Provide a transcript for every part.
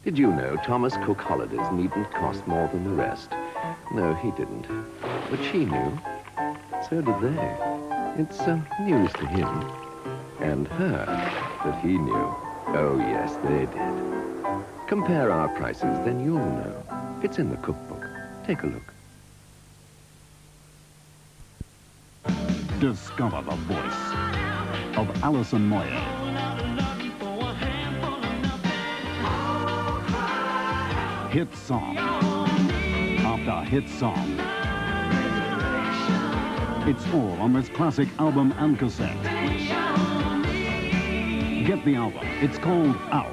Did you know Thomas Cook holidays needn't cost more than the rest? No, he didn't. But she knew. So did they. It's news to him. And her that he knew. Oh, yes, they did. Compare our prices, then you'll know. It's in the cookbook. Take a look. Discover the voice of Alison Moyet. Hit song after hit song. It's all on this classic album and cassette. Get the album. It's called Out.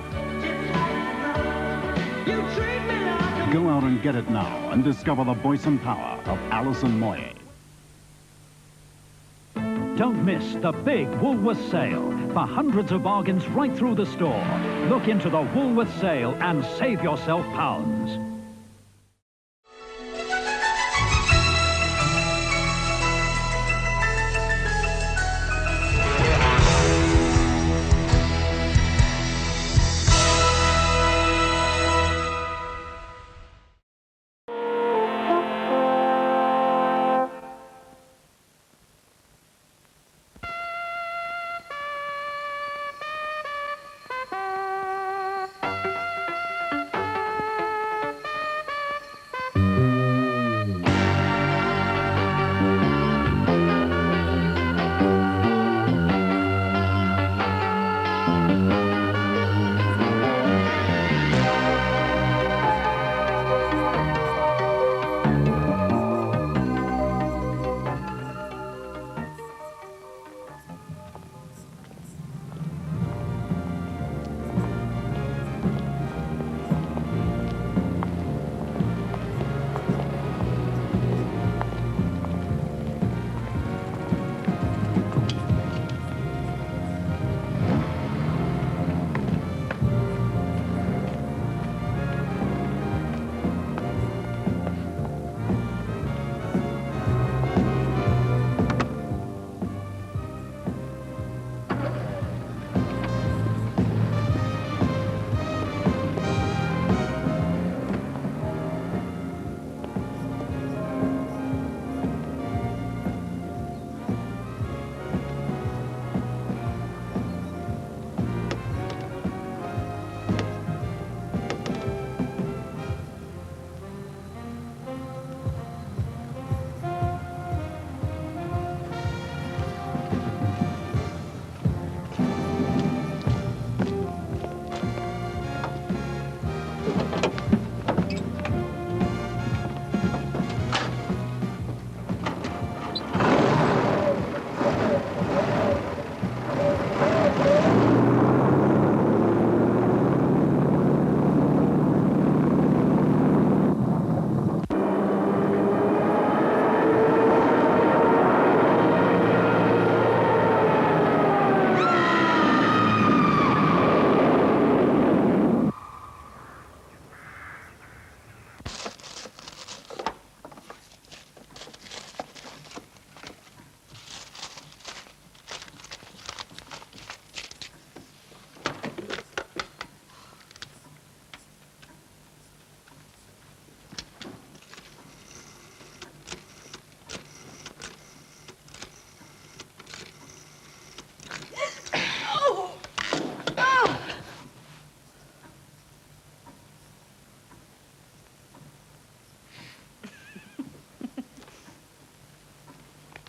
Go out and get it now and discover the voice and power of Alison Moyet. Don't miss the big Woolworths sale for hundreds of bargains right through the store. Look into the Woolworths sale and save yourself pounds.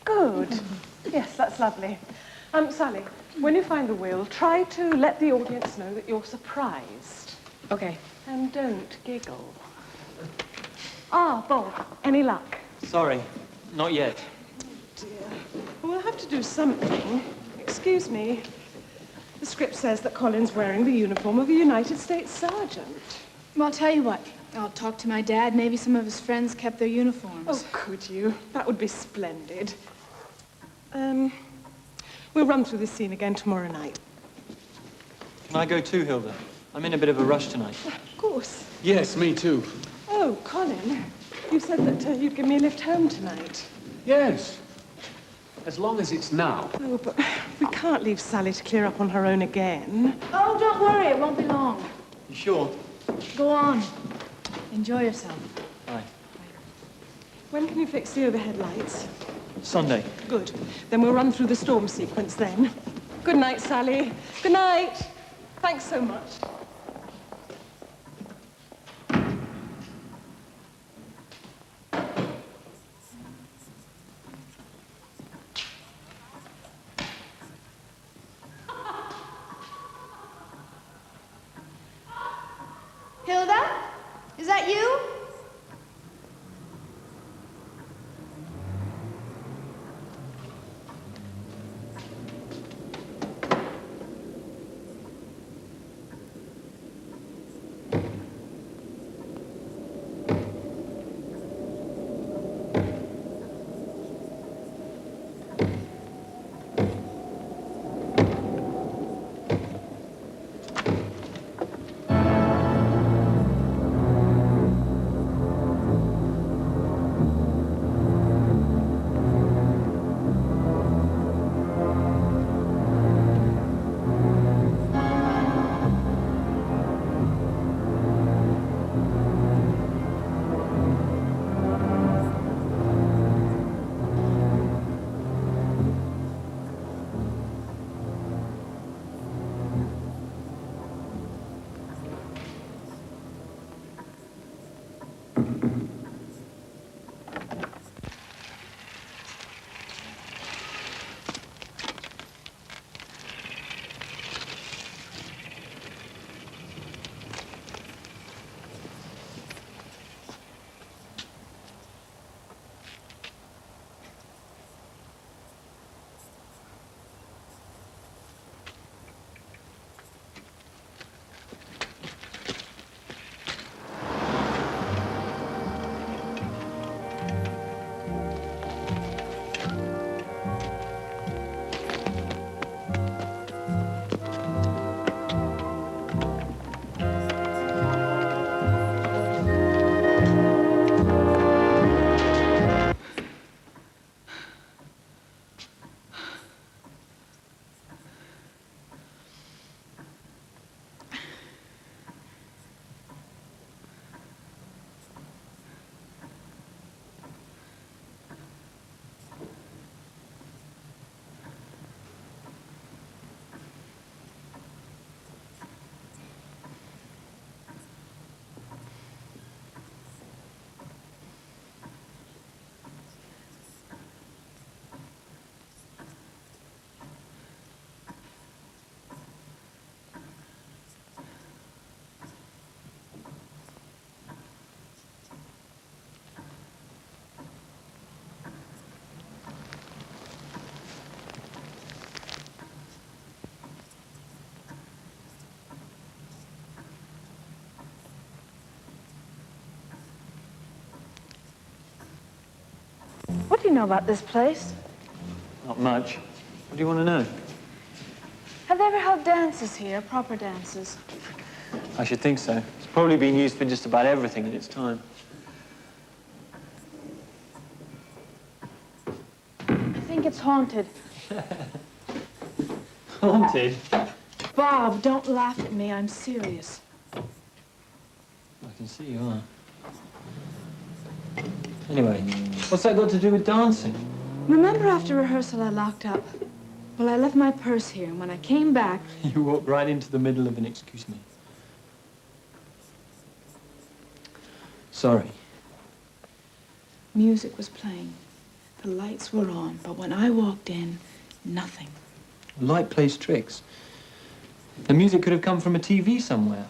Good. Yes, that's lovely. Sally, when you find the will, try to let the audience know that you're surprised. Okay. And don't giggle. Ah, Bob, any luck? Sorry, not yet. Dear. Well, we'll have to do something. Excuse me. The script says that Colin's wearing the uniform of a United States Sergeant. Well, I'll tell you what. I'll talk to my dad. Maybe some of his friends kept their uniforms. Oh, could you? That would be splendid. We'll run through this scene again tomorrow night. Can I go too, Hilda? I'm in a bit of a rush tonight. Of course. Yes, me too. Oh, Colin, you said that you'd give me a lift home tonight. Yes. As long as it's now. Oh, but we can't leave Sally to clear up on her own again. Oh, don't worry. It won't be long. You sure? Go on. Enjoy yourself. Bye. When can you fix the overhead lights? Sunday. Good. Then we'll run through the storm sequence then. Good night, Sally. Good night. Thanks so much. Hilda? Is that you? What do you know about this place? Not much. What do you want to know? Have they ever held dances here, proper dances? I should think so. It's probably been used for just about everything in its time. I think it's haunted. Haunted? Bob, don't laugh at me. I'm serious. I can see you are. Anyway, what's that got to do with dancing? Remember after rehearsal I locked up? Well, I left my purse here, and when I came back... You walked right into the middle of an excuse me. Sorry. Music was playing. The lights were on, but when I walked in, nothing. Light plays tricks. The music could have come from a TV somewhere.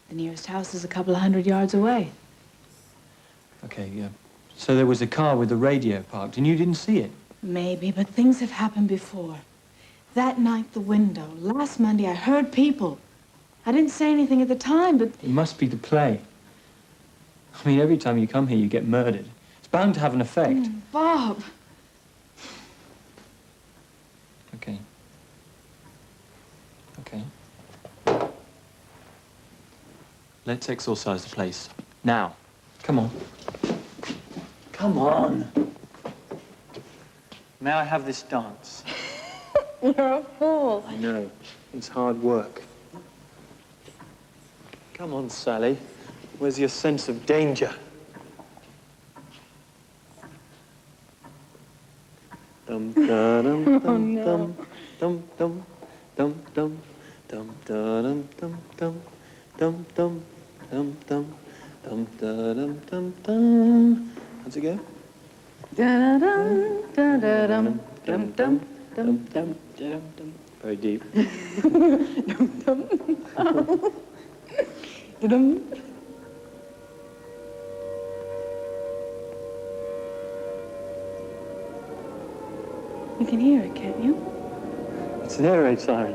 The nearest house is a couple of 100 yards away. Okay, yeah. So there was a car with the radio parked, and you didn't see it? Maybe, but things have happened before. That night, the window. Last Monday, I heard people. I didn't say anything at the time, but... It must be the play. I mean, every time you come here, you get murdered. It's bound to have an effect. Bob. Okay. Okay. Let's exorcise the place. Now. Come on. Come on. May I have this dance? You're a fool. I know. It's hard work. Come on, Sally. Where's your sense of danger? Dum da dum dum dum dum dum dum dum dum da dum dum dum dum dum dum dum dum da dum dum dum. How's it go? Da da dum da da dum dum dum dum dum Dum. Very deep. dum. You can hear it, can't you? It's an air raid siren.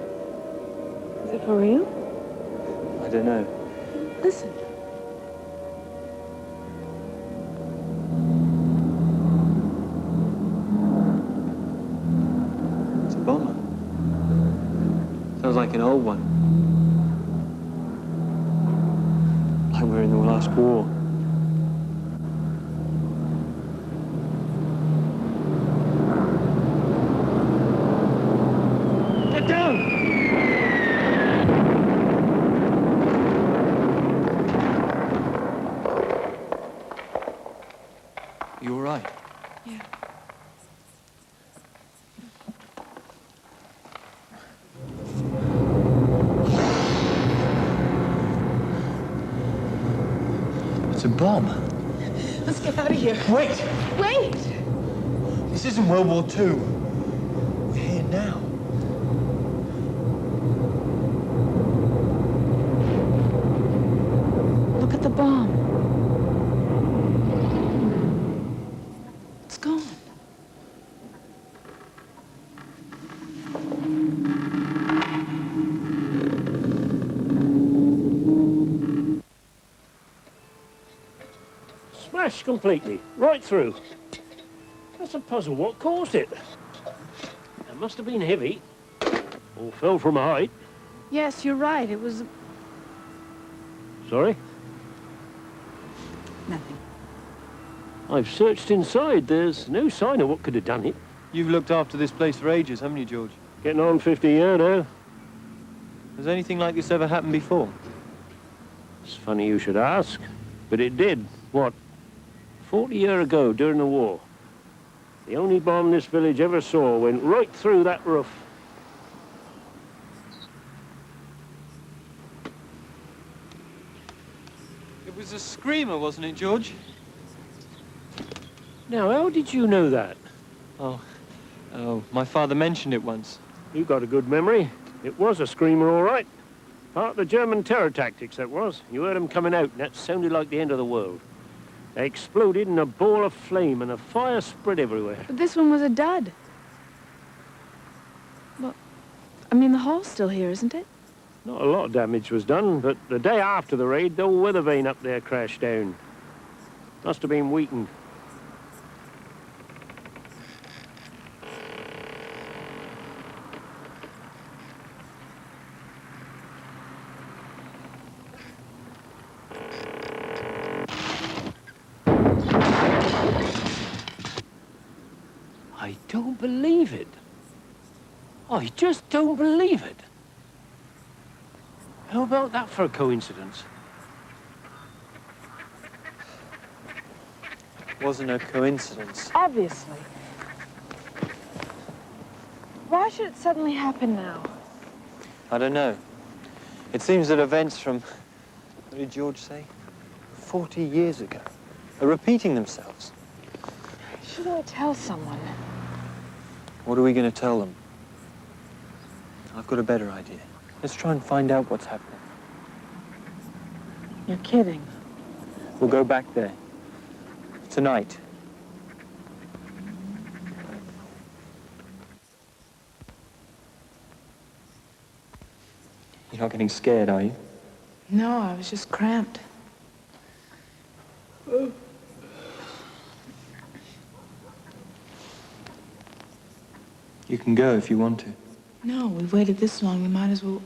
Is it for real? I don't know. Listen. It's a bomber. Sounds like an old one. Like we're in the last war. Get down! You all right? Yeah. It's a bomb. Let's get out of here. Wait! Wait! This isn't World War II. We're here now. Look at the bomb. It's gone. Smashed completely, right through. That's a puzzle. What caused it? It must have been heavy, or fell from a height. Yes, you're right. It was Sorry? nothing. I've searched inside. There's no sign of what could have done it. You've looked after this place for ages, haven't you, George? Getting on 50 years now. Has anything like this ever happened before? It's funny you should ask, but it did. What? 40 years ago, during the war. The only bomb this village ever saw went right through that roof. It was a screamer, wasn't it, George? Now, how did you know that? Oh, my father mentioned it once. You got a good memory. It was a screamer, all right. Part of the German terror tactics, that was. You heard them coming out, and that sounded like the end of the world. They exploded in a ball of flame, and the fire spread everywhere. But this one was a dud. Well, I mean, the hall's still here, isn't it? Not a lot of damage was done, but the day after the raid, the old weather vane up there crashed down. Must have been weakened. I don't believe it. I just don't believe it. How about that for a coincidence? Wasn't a coincidence. Obviously. Why should it suddenly happen now? I don't know. It seems that events from, what did George say? 40 years ago are repeating themselves. Shouldn't we tell someone? What are we going to tell them? I've got a better idea. Let's try and find out what's happening. You're kidding. We'll go back there. Tonight. You're not getting scared, are you? No, I was just cramped. You can go if you want to. No, we've waited this long. We might as well...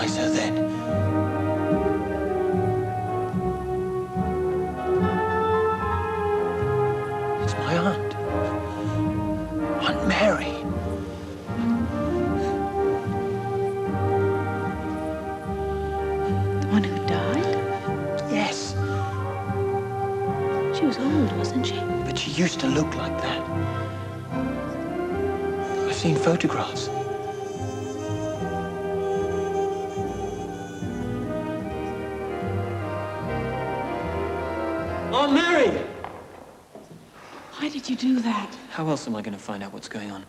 recognize her then. It's my aunt. Aunt Mary. The one who died? Yes, She was old, wasn't she? but she used to look like that. I've seen photographs. Aunt Mary! Why did you do that? How else am I going to find out what's going on?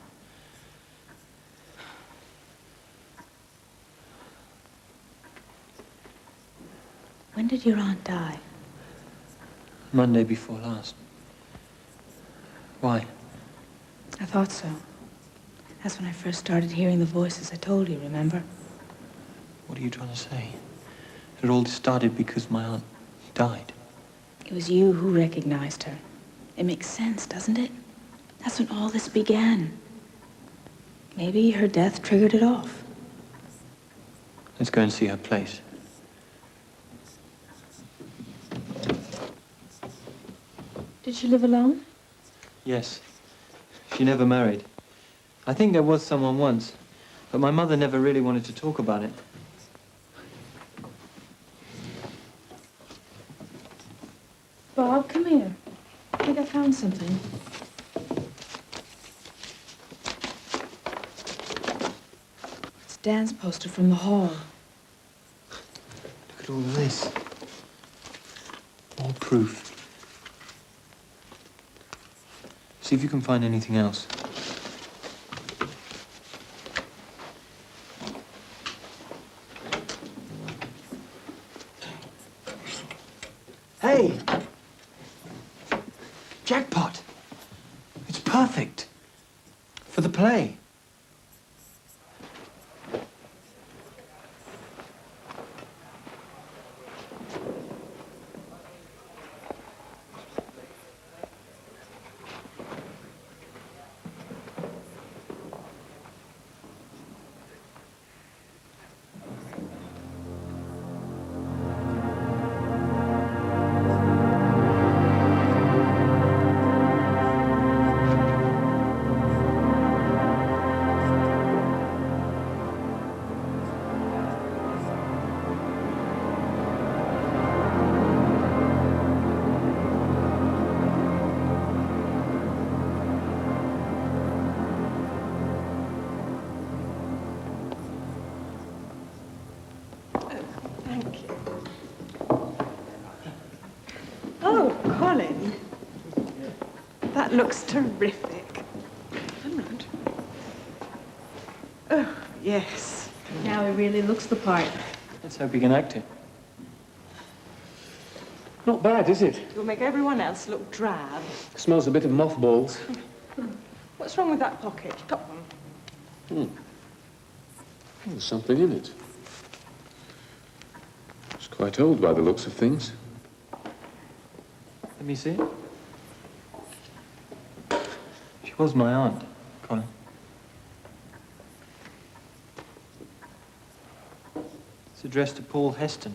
When did your aunt die? Monday before last. Why? I thought so. That's when I first started hearing the voices I told you, remember? What are you trying to say? It all started because my aunt died. It was you who recognized her. It makes sense, doesn't it? That's when all this began. Maybe her death triggered it off. Let's go and see her place. Did she live alone? Yes. She never married. I think there was someone once, but my mother never really wanted to talk about it. Bob, come here. I think I found something. It's Dan's poster from the hall. Look at all this. More proof. See if you can find anything else. Hey! Jackpot! It's perfect. For the play. Thank you. Oh, Colin. That looks terrific. Turn round. Oh, yes. Now he really looks the part. Let's hope he can act it. Not bad, is it? You'll make everyone else look drab. Smells a bit of mothballs. What's wrong with that pocket? Top one. There's something in it. It's quite old by the looks of things. Let me see it. She was my aunt, Colin. It's addressed to Paul Heston.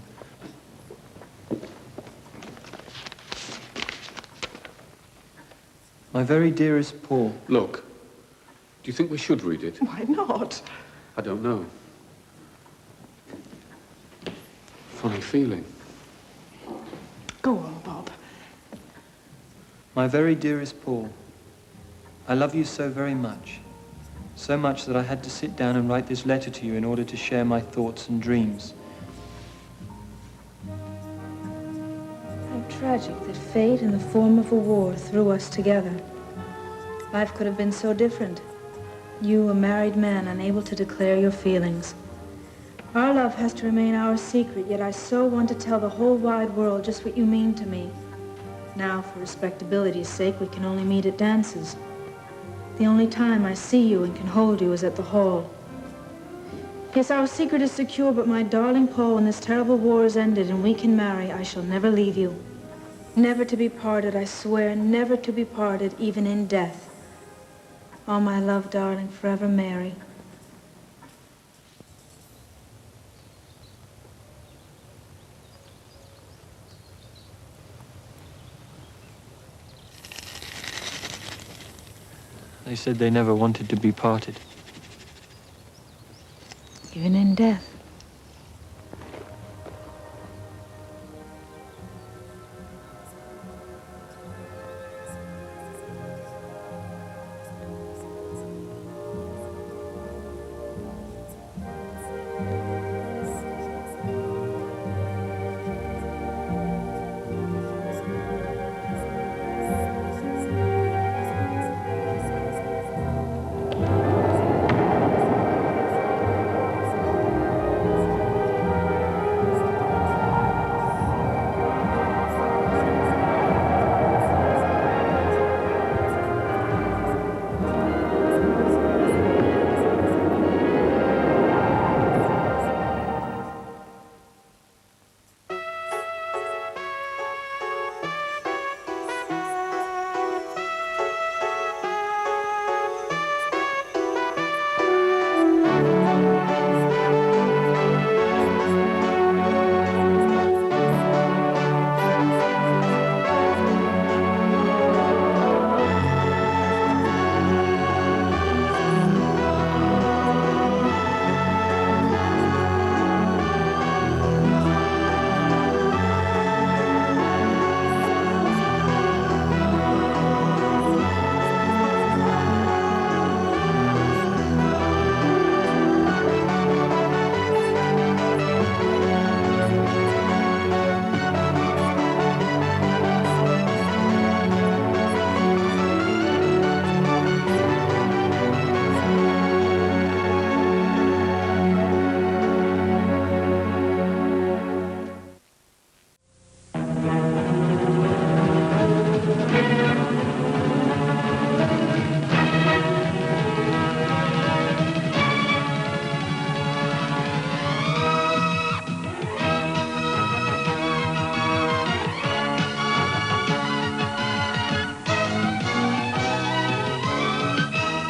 My very dearest Paul. Look, do you think we should read it? Why not? I don't know. Funny feeling. Go on, Bob. My very dearest Paul, I love you so very much. So much that I had to sit down and write this letter to you in order to share my thoughts and dreams. How tragic that fate in the form of a war threw us together. Life could have been so different. You, a married man, unable to declare your feelings. Our love has to remain our secret, yet I so want to tell the whole wide world just what you mean to me. Now, for respectability's sake, we can only meet at dances. The only time I see you and can hold you is at the hall. Yes, our secret is secure, but my darling Paul, when this terrible war is ended and we can marry, I shall never leave you. Never to be parted, I swear, never to be parted, even in death. All my love, darling, forever, Mary. They said they never wanted to be parted. Even in death.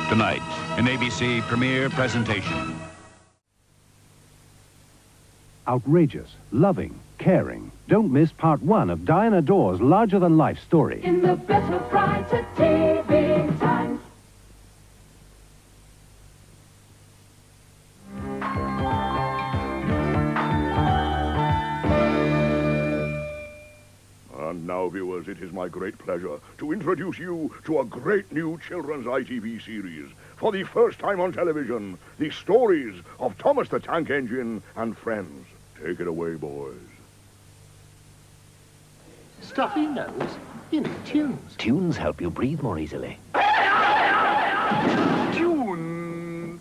Tonight, an ABC premiere presentation. Outrageous, loving, caring. Don't miss part 1 of Diana Dore's larger-than-life story. In the better, brighter TV times. And now, viewers, it is my great pleasure to introduce you to a great new children's ITV series. For the first time on television, the stories of Thomas the Tank Engine and friends. Take it away, boys. Stuffy nose? You need tunes. Tunes help you breathe more easily. Tunes!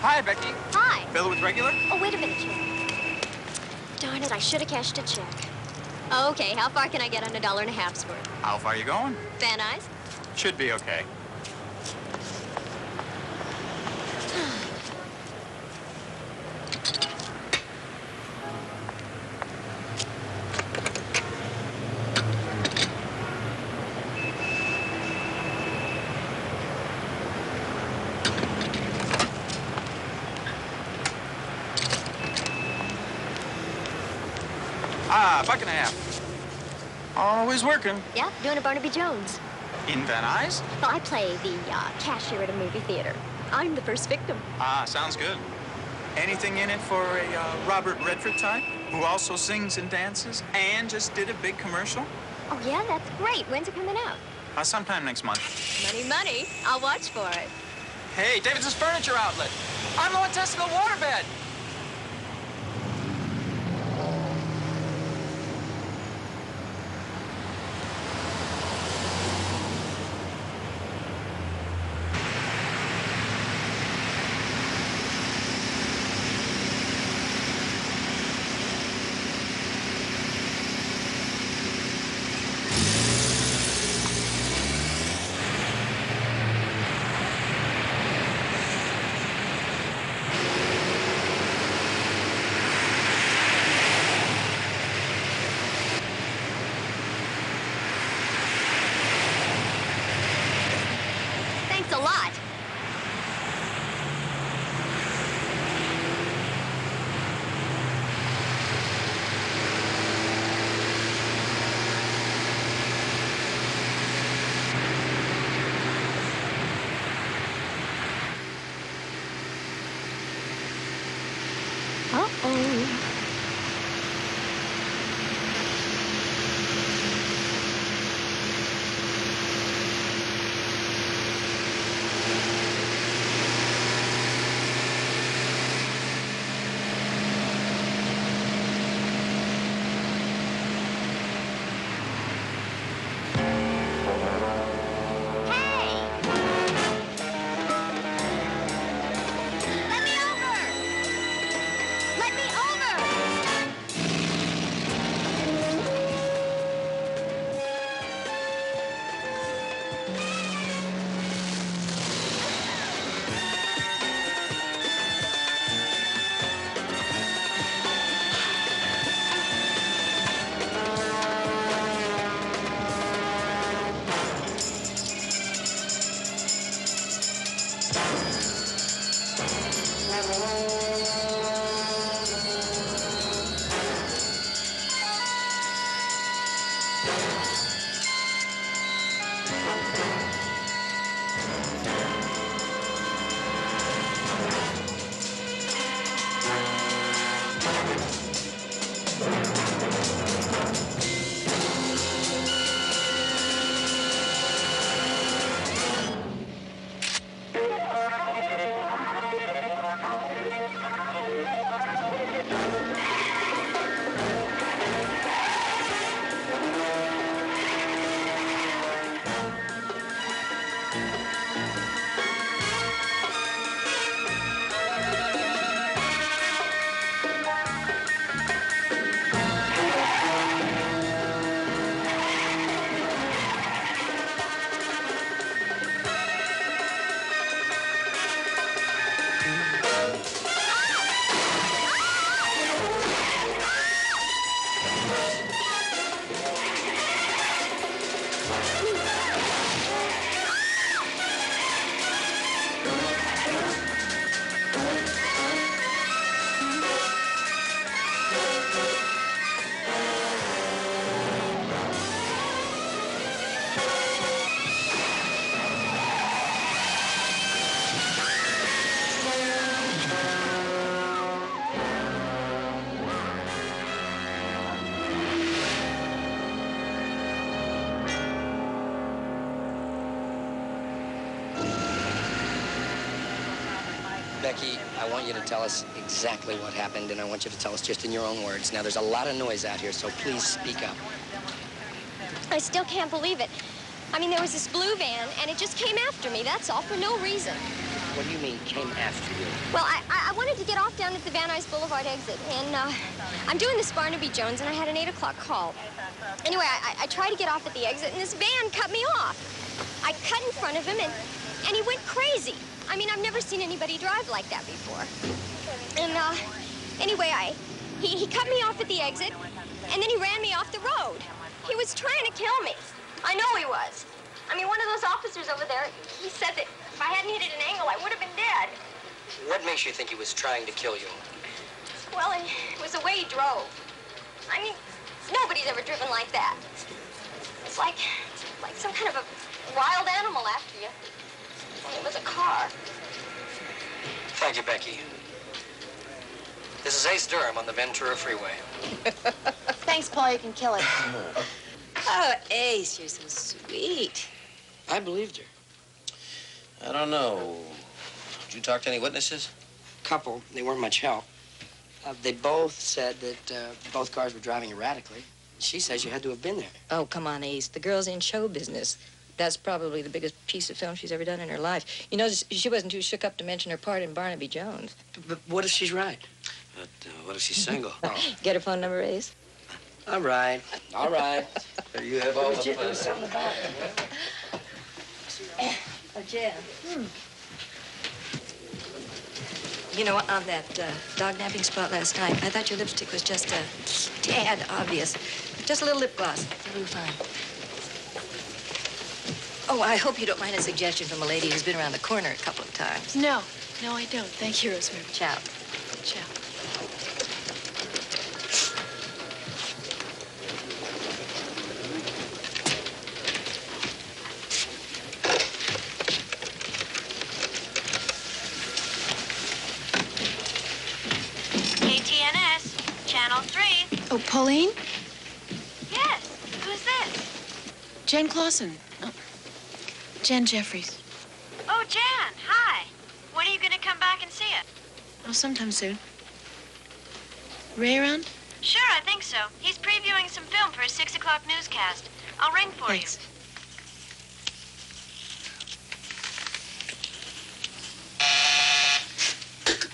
Hi, Becky. Hi. Fill with regular? Oh, wait a minute, Jim. Darn it, I should have cashed a check. Okay, how far can I get on $1.50's worth? How far are you going? Van Nuys? Should be okay. buck and a half. Always working. Yeah, doing a Barnaby Jones. In Van Nuys? Well, I play the cashier at a movie theater. I'm the first victim. Ah, sounds good. Anything in it for a Robert Redford type, who also sings and dances and just did a big commercial? Oh, yeah? That's great. When's it coming out? Sometime next month. Money, money. I'll watch for it. Hey, David's furniture outlet. I'm the one testing the waterbed. Thanks a lot. Uh-oh. Becky, I want you to tell us exactly what happened, and I want you to tell us just in your own words. Now, there's a lot of noise out here, so please speak up. I still can't believe it. I mean, there was this blue van, and it just came after me, that's all, for no reason. What do you mean, came after you? Well, I wanted to get off down at the Van Nuys Boulevard exit, and I'm doing this Barnaby Jones, and I had an 8 o'clock call. Anyway, I tried to get off at the exit, and this van cut me off. I cut in front of him, and he went crazy. I mean, I've never seen anybody drive like that before. And, anyway, he cut me off at the exit, and then he ran me off the road. He was trying to kill me. I know he was. I mean, one of those officers over there, he said that if I hadn't hit at an angle, I would have been dead. What makes you think he was trying to kill you? Well, it was the way he drove. I mean, Nobody's ever driven like that. It's like some kind of a wild animal after you. And it was a car. Thank you, Becky. This is Ace Durham on the Ventura Freeway. Thanks, Paul. You can kill it. Oh, Ace, you're so sweet. I believed her. I don't know. Did you talk to any witnesses? Couple. They weren't much help. They both said that both cars were driving erratically. She says you had to have been there. Oh, come on, Ace. The girl's in show business. That's probably the biggest piece of film she's ever done in her life. You know, she wasn't too shook up to mention her part in Barnaby Jones. But what if she's right? But what if she's single? Oh. Get her phone number, Ace? All right. All right. You have all the There fun. was something about it. Oh, Jen. You know, on that dog napping spot last night, I thought your lipstick was just a tad obvious. Just a little lip gloss. It'll do fine. Oh, I hope you don't mind a suggestion from a lady who's been around the corner a couple of times. No, I don't. Thank you, Rosemary. Ciao. Ciao. KTNS, Channel 3. Oh, Pauline? Yes, who's this? Jen Clausen. Oh, Jen Jeffries. Oh, Jan, hi. When are you going to come back and see it? Oh, sometime soon. Ray around? Sure, I think so. He's previewing some film for his 6 o'clock newscast. I'll ring for Thanks.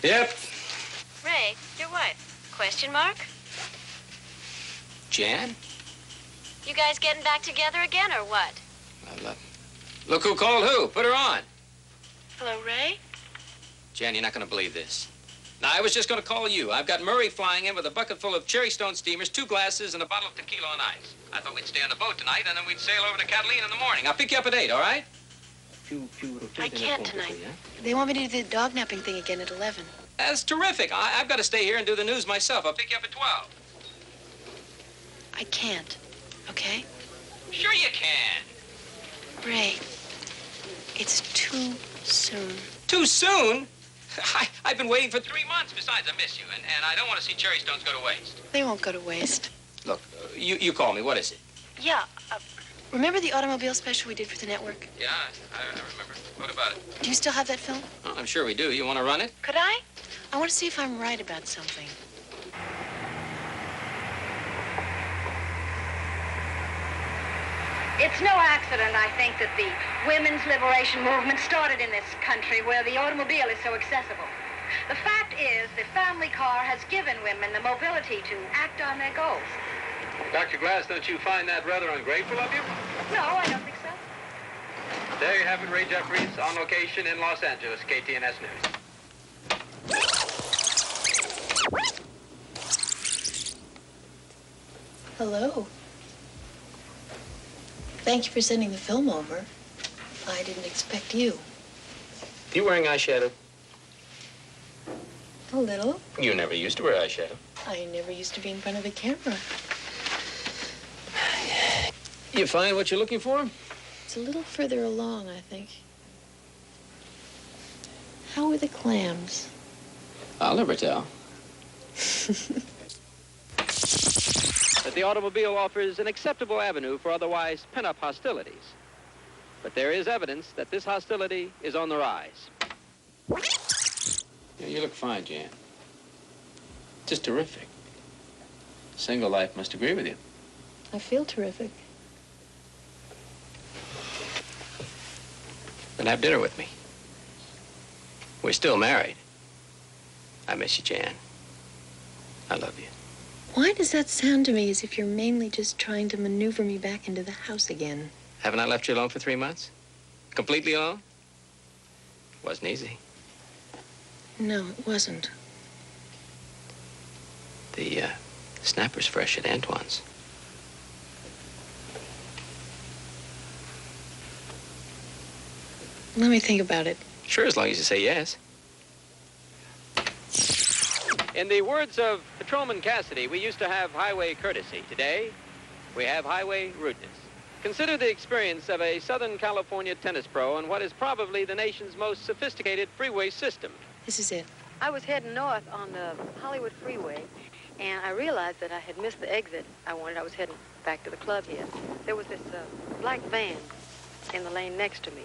Yep. you. Ray, your wife. Question mark? Jan? You guys getting back together again or what? Look who called who. Put her on. Hello, Ray? Jan, you're not going to believe this. Now, I was just going to call you. I've got Murray flying in with a bucket full of cherry stone steamers, 2 glasses, and a bottle of tequila on ice. I thought we'd stay on the boat tonight, and then we'd sail over to Catalina in the morning. I'll pick you up at 8, all right? I can't tonight. They want me to do the dog napping thing again at 11. That's terrific. I've got to stay here and do the news myself. I'll pick you up at 12. I can't, okay? Sure you can. Ray, it's too soon. Too soon? I've been waiting for 3 months. Besides, I miss you, and I don't want to see cherry stones go to waste. They won't go to waste. Look, you call me. What is it? Yeah, remember the automobile special we did for the network? Yeah, I remember. What about it? Do you still have that film? Oh, I'm sure we do. You want to run it? Could I? I want to see if I'm right about something. It's no accident, I think, that the women's liberation movement started in this country where the automobile is so accessible. The fact is, the family car has given women the mobility to act on their goals. Dr. Glass, don't you find that rather ungrateful of you? No, I don't think so. There you have it, Ray Jeffries, on location in Los Angeles, KTNS News. Hello. Thank you for sending the film over. I didn't expect you. You wearing eyeshadow? A little. You never used to wear eyeshadow. I never used to be in front of the camera. You find what you're looking for? It's a little further along, I think. How are the clams? I'll never tell. That the automobile offers an acceptable avenue for otherwise pent-up hostilities. But there is evidence that this hostility is on the rise. Yeah, you look fine, Jan. Just terrific. Single life must agree with you. I feel terrific. Then have dinner with me. We're still married. I miss you, Jan. I love you. Why does that sound to me as if you're mainly just trying to maneuver me back into the house again? Haven't I left you alone for 3 months? Completely alone? Wasn't easy. No, it wasn't. The snapper's fresh at Antoine's. Let me think about it. Sure, as long as you say yes. In the words of Patrolman Cassidy, we used to have highway courtesy. Today, we have highway rudeness. Consider the experience of a Southern California tennis pro on what is probably the nation's most sophisticated freeway system. This is it. I was heading north on the Hollywood Freeway, and I realized that I had missed the exit I wanted. I was heading back to the club here. There was this black van in the lane next to me.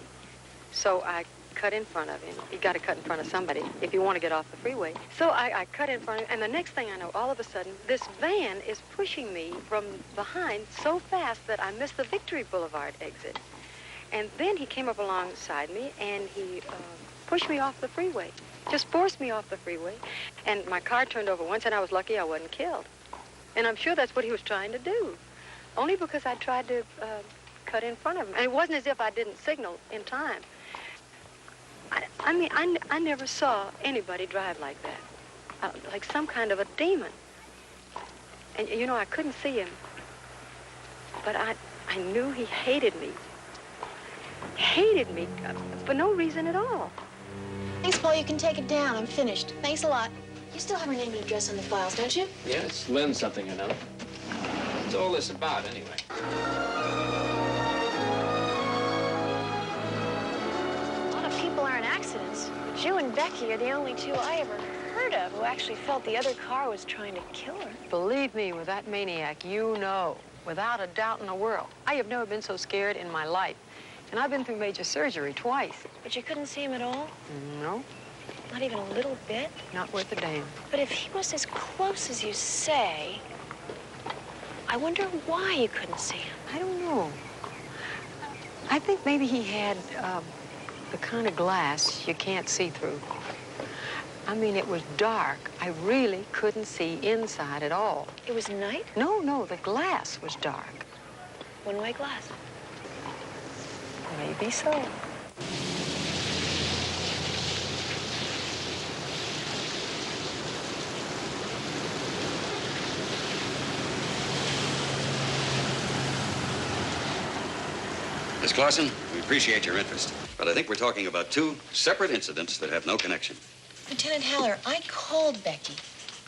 So I cut in front of him. You got to cut in front of somebody if you want to get off the freeway. So I cut in front of him, and the next thing I know, all of a sudden, this van is pushing me from behind so fast that I missed the Victory Boulevard exit. And then he came up alongside me, and he pushed me off the freeway. Just forced me off the freeway. And my car turned over once, and I was lucky I wasn't killed. And I'm sure that's what he was trying to do. Only because I tried to cut in front of him. And it wasn't as if I didn't signal in time. I mean, I never saw anybody drive like that. Like some kind of a demon. And, you know, I couldn't see him. But I knew he hated me. Hated me for no reason at all. Thanks, Paul. You can take it down. I'm finished. Thanks a lot. You still have her name and address on the files, don't you? Yeah, it's Lynn something, you know. What's all this about, anyway? A lot of people are in accidents, but you and Becky are the only two I ever heard of who actually felt the other car was trying to kill her. Believe me, with that maniac, you know, without a doubt in the world. I have never been so scared in my life. And I've been through major surgery twice. But you couldn't see him at all? No. Not even a little bit? Not worth a damn. But if he was as close as you say, I wonder why you couldn't see him. I don't know. I think maybe he had the kind of glass you can't see through. I mean, it was dark. I really couldn't see inside at all. It was night? No, the glass was dark. One-way glass? Maybe so. Miss Clausen, we appreciate your interest, but I think we're talking about two separate incidents that have no connection. Lieutenant Haller, I called Becky.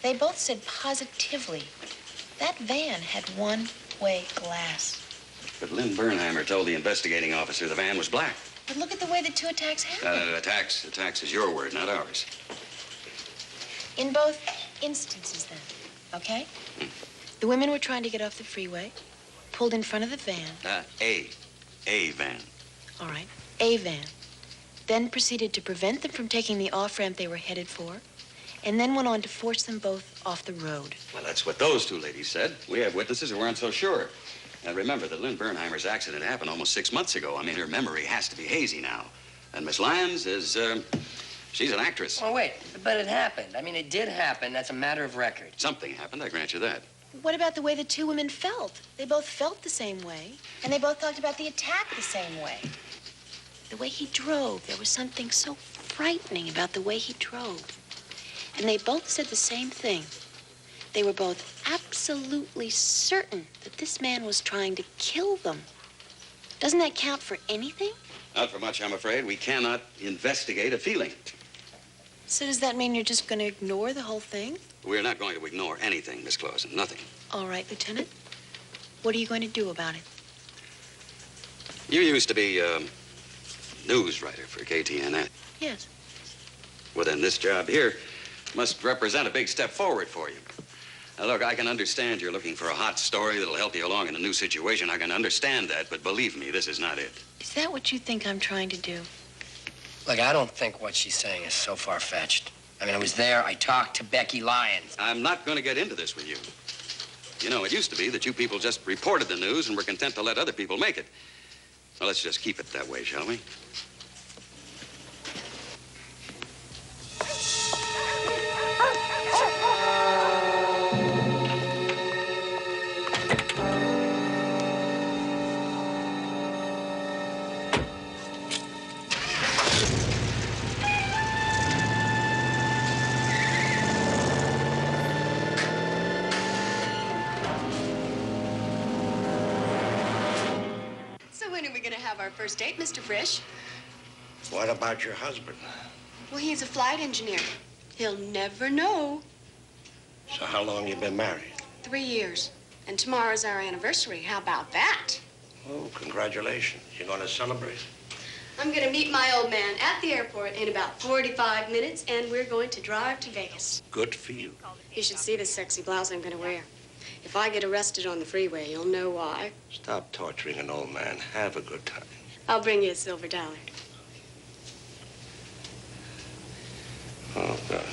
They both said positively that van had one-way glass. But Lynn Bernheimer told the investigating officer the van was black. But look at the way the two attacks happened. Attacks is your word, not ours. In both instances, then, okay? The women were trying to get off the freeway, pulled in front of the van. A van. All right, a van. Then proceeded to prevent them from taking the off-ramp they were headed for, and then went on to force them both off the road. Well, that's what those two ladies said. We have witnesses who aren't so sure. And remember that Lynn Bernheimer's accident happened almost 6 months ago. I mean, her memory has to be hazy now. And Miss Lyons is, she's an actress. Oh, wait, but it happened. I mean, it did happen. That's a matter of record. Something happened, I grant you that. What about the way the two women felt? They both felt the same way, and they both talked about the attack the same way. The way he drove, there was something so frightening about the way he drove. And they both said the same thing. They were both absolutely certain that this man was trying to kill them. Doesn't that count for anything? Not for much, I'm afraid. We cannot investigate a feeling. So does that mean you're just going to ignore the whole thing? We're not going to ignore anything, Miss Clausen. Nothing. All right, Lieutenant. What are you going to do about it? You used to be a news writer for KTNS. Yes. Well, then this job here must represent a big step forward for you. Now, look, I can understand you're looking for a hot story that'll help you along in a new situation. I can understand that, but believe me, this is not it. Is that what you think I'm trying to do? Look, I don't think what she's saying is so far-fetched. I mean, I was there. I talked to Becky Lyons. I'm not going to get into this with you. You know, it used to be that you people just reported the news and were content to let other people make it. So let's just keep it that way, shall we? Our first date, Mr. Frisch. What about your husband? Well, he's a flight engineer. He'll never know. So how long you been married? 3 years. And tomorrow's our anniversary. How about that? Oh, congratulations. You going to celebrate? I'm going to meet my old man at the airport in about 45 minutes, and we're going to drive to Vegas. Good for you. You should see the sexy blouse I'm going to wear. If I get arrested on the freeway, you'll know why. Stop torturing an old man. Have a good time. I'll bring you a silver dollar. Oh, God.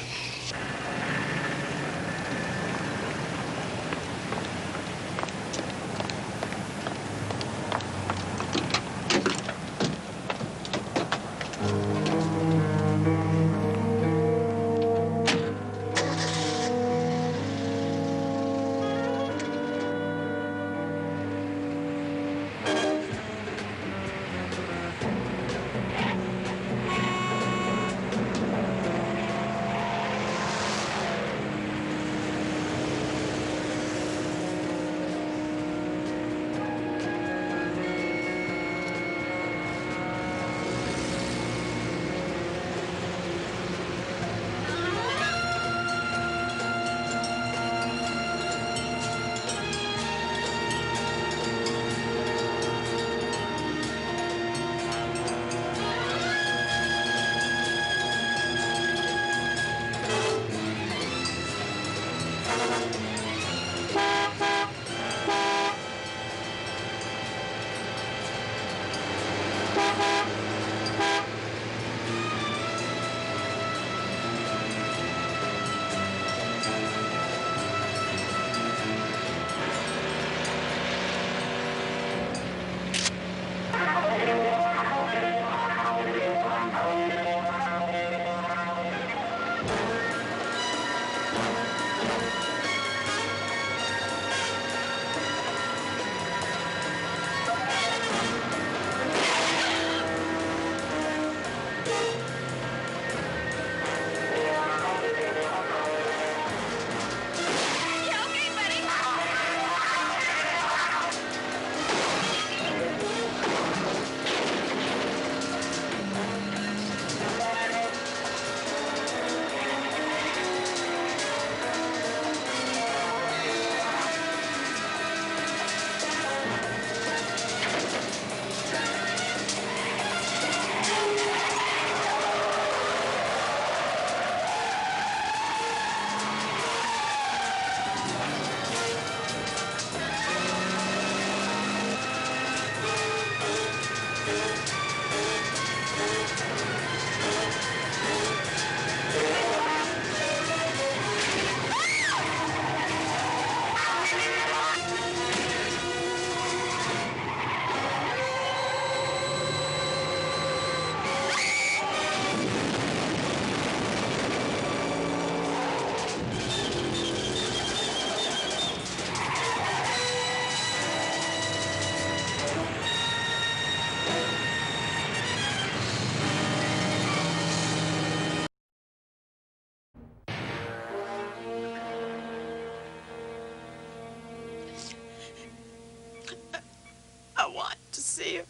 I want to see her.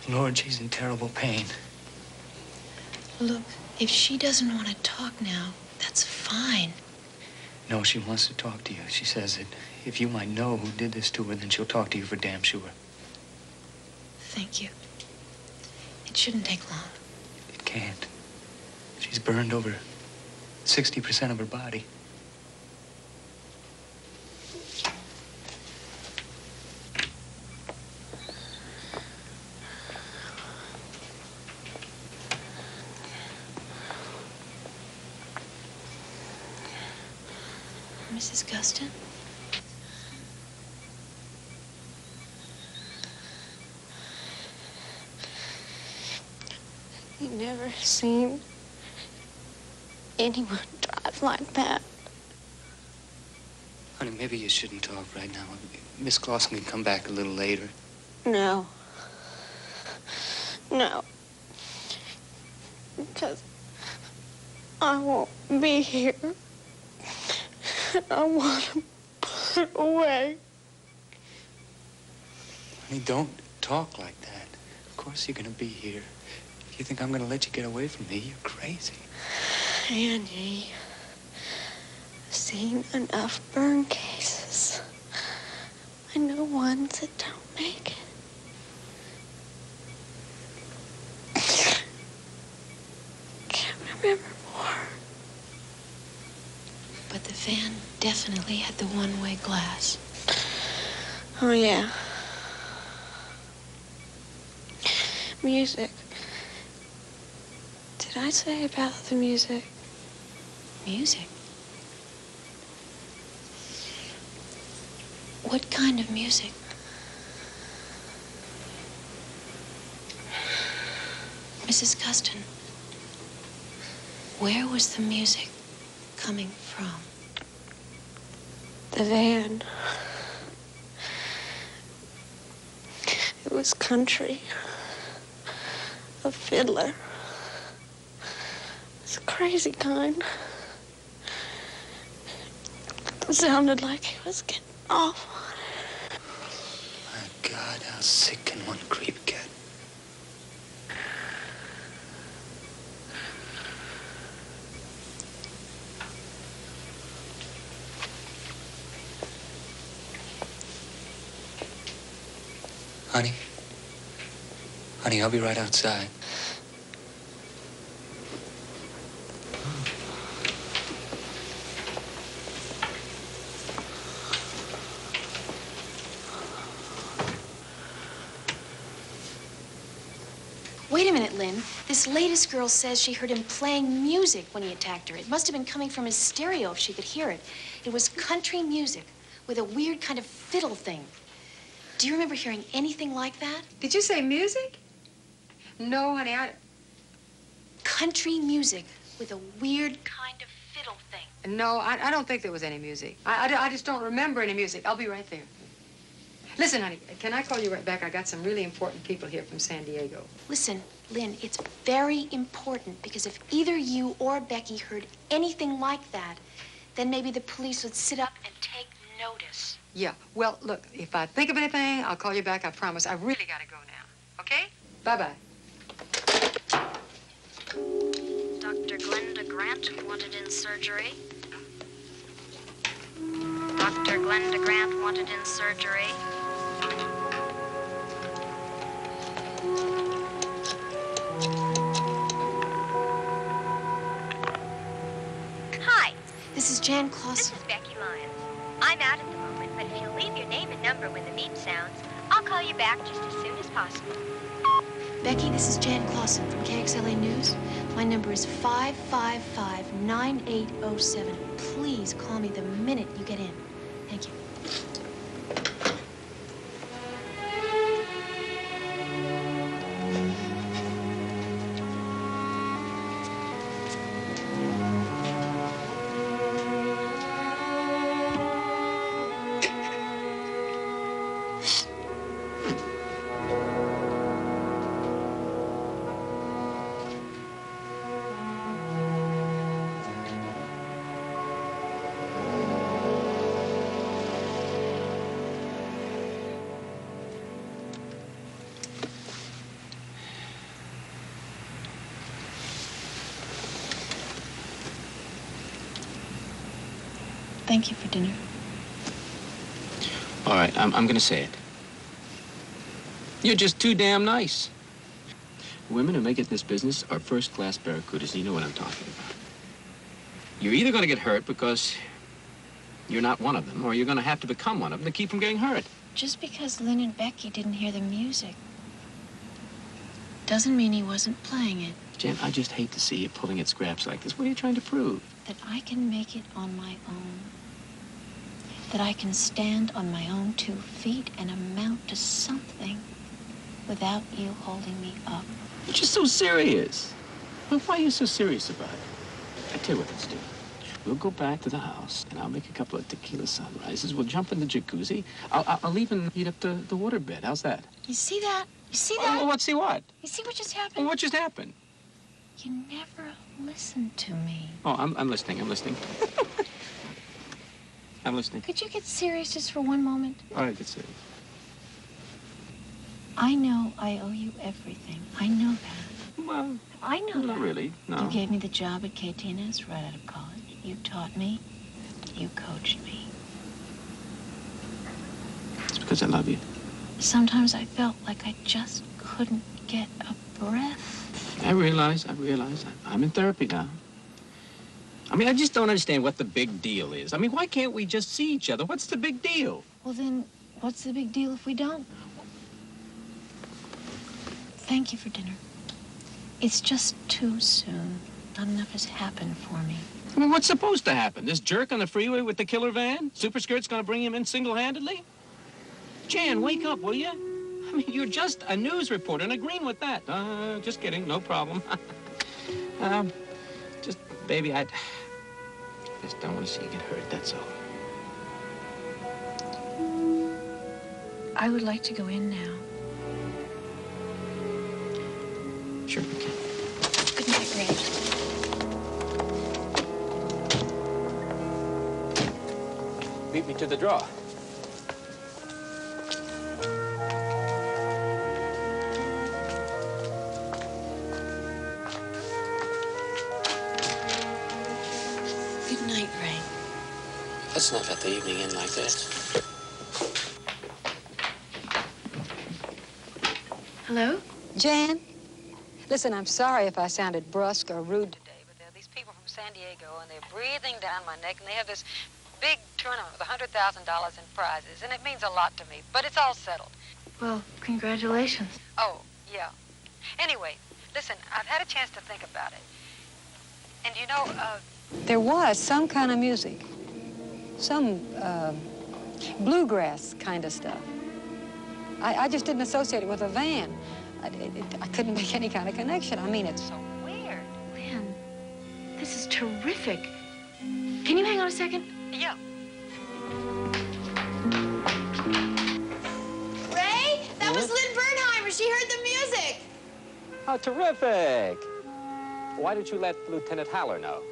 Lord, she's in terrible pain. Look, if she doesn't want to talk now, that's fine. No, she wants to talk to you. She says that if you might know who did this to her, then she'll talk to you for damn sure. Thank you. It shouldn't take long. It can't. She's burned over 60% of her body. Mrs. Guston? You never seen anyone drive like that. Honey, maybe you shouldn't talk right now. Miss Clausen can come back a little later. No. No. Because I won't be here. I want to put away. Honey, don't talk like that. Of course you're gonna be here. If you think I'm gonna let you get away from me, you're crazy. Angie, I've seen enough burn cases. I know ones that don't make it. Can't remember more. But the van definitely had the one-way glass. Oh, yeah. Music. Did I say about the music? Music? What kind of music? Mrs. Custon, where was the music coming from? The van. It was country. A fiddler. It's a crazy kind. It sounded like he was getting off on it. My God, how sick can one creep get? Honey? Honey, I'll be right outside. Wait a minute, Lynn. This latest girl says she heard him playing music when he attacked her. It must have been coming from his stereo if she could hear it. It was country music with a weird kind of fiddle thing. Do you remember hearing anything like that? Did you say music? No, honey, Country music with a weird kind of fiddle thing. No, I don't think there was any music. I just don't remember any music. I'll be right there. Listen, honey, can I call you right back? I got some really important people here from San Diego. Listen, Lynn, it's very important because if either you or Becky heard anything like that, then maybe the police would sit up and take notice. Yeah, well, look, if I think of anything, I'll call you back, I promise. I really gotta go now, okay? Bye-bye. Dr. Glenda Grant wanted in surgery. Dr. Glenda Grant wanted in surgery. Hi. This is Jan Clausen. This is Becky Lyons. I'm out at the moment, but if you'll leave your name and number when the beep sounds, I'll call you back just as soon as possible. Becky, this is Jan Clausen from KXLA News. My number is 555-9807. Please call me the minute you get in. Thank you. Thank you for dinner. All right, I'm going to say it. You're just too damn nice. Women who make it in this business are first-class barracudas, and you know what I'm talking about. You're either going to get hurt because you're not one of them, or you're going to have to become one of them to keep from getting hurt. Just because Lynn and Becky didn't hear the music doesn't mean he wasn't playing it. Jen, I just hate to see you pulling at scraps like this. What are you trying to prove? That I can make it on my own. That I can stand on my own 2 feet and amount to something without you holding me up. But you're so serious. Well, why are you so serious about it? I tell you what let's do. We'll go back to the house, and I'll make a couple of tequila sunrises. We'll jump in the jacuzzi. I'll even heat up the waterbed. How's that? You see that? You see that? Oh, what? See what? You see what just happened? Well, what just happened? You never listened to me. Oh, I'm listening. I'm listening. I'm listening. Could you get serious just for one moment? All right, get serious. I know I owe you everything. I know that. Well, I know not that. really, no. You gave me the job at KTNS right out of college. You taught me. You coached me. It's because I love you. Sometimes I felt like I just couldn't get a breath. I realize. I'm in therapy now. I mean, I just don't understand what the big deal is. I mean, why can't we just see each other? What's the big deal? Well, then, what's the big deal if we don't? Thank you for dinner. It's just too soon. Not enough has happened for me. I mean, what's supposed to happen? This jerk on the freeway with the killer van? Superskirt's gonna bring him in single-handedly? Jan, wake up, will you? I mean, you're just a news reporter and agreeing with that. Just kidding, no problem. Just, baby, I just don't want to see you get hurt, that's all. I would like to go in now. Sure we can. Good night, Ray. Beat me to the draw. Good night, Ray. Let's not let the evening end like this. Hello? Jan? Listen, I'm sorry if I sounded brusque or rude today, but there are these people from San Diego, and they're breathing down my neck, and they have this big tournament with $100,000 in prizes, and it means a lot to me, but it's all settled. Well, congratulations. Oh, yeah. Anyway, listen, I've had a chance to think about it. And you know, there was some kind of music. Some, bluegrass kind of stuff. I just didn't associate it with a van. I couldn't make any kind of connection. I mean, it's so weird. Lynn, this is terrific. Can you hang on a second? Yeah. Ray, that was Lynn Bernheimer. She heard the music. Oh, terrific. Why did you let Lieutenant Haller know?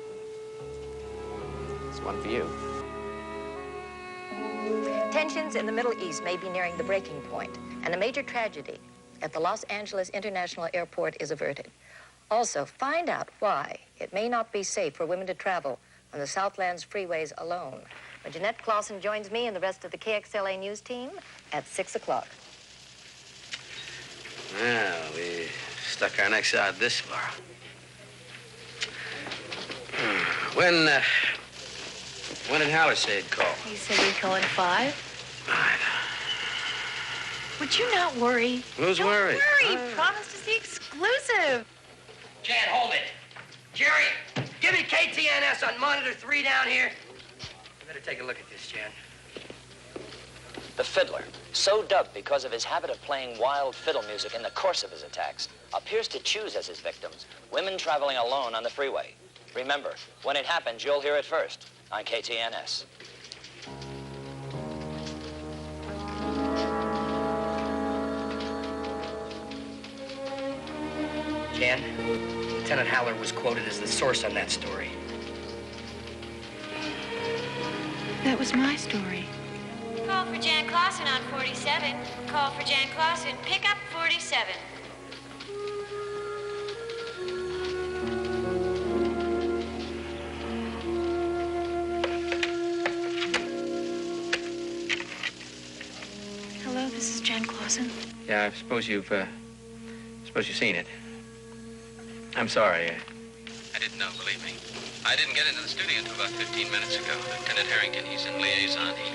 It's one for you. Tensions in the Middle East may be nearing the breaking point, and a major tragedy at the Los Angeles International Airport is averted. Also, find out why it may not be safe for women to travel on the Southland's freeways alone. When Jeanette Clausen joins me and the rest of the KXLA news team at 6 o'clock. Well, we stuck our necks out this far. When did Haller say he'd call? He said he'd call in 5. Would you not worry? Who's worried? Don't worry. Promise is the exclusive. Jan, hold it. Jerry, give me KTNS on monitor 3 down here. You better take a look at this, Jan. The fiddler, so dubbed because of his habit of playing wild fiddle music in the course of his attacks, appears to choose as his victims women traveling alone on the freeway. Remember, when it happens, you'll hear it first on KTNS. Jan, Lieutenant Haller was quoted as the source on that story. That was my story. Call for Jan Clausen on 47. Call for Jan Clausen. Pick up 47. Hello, this is Jan Clausen. Yeah, I suppose you've seen it. I'm sorry. I didn't know, believe me. I didn't get into the studio until about 15 minutes ago. Lieutenant Harrington, he's in liaison. He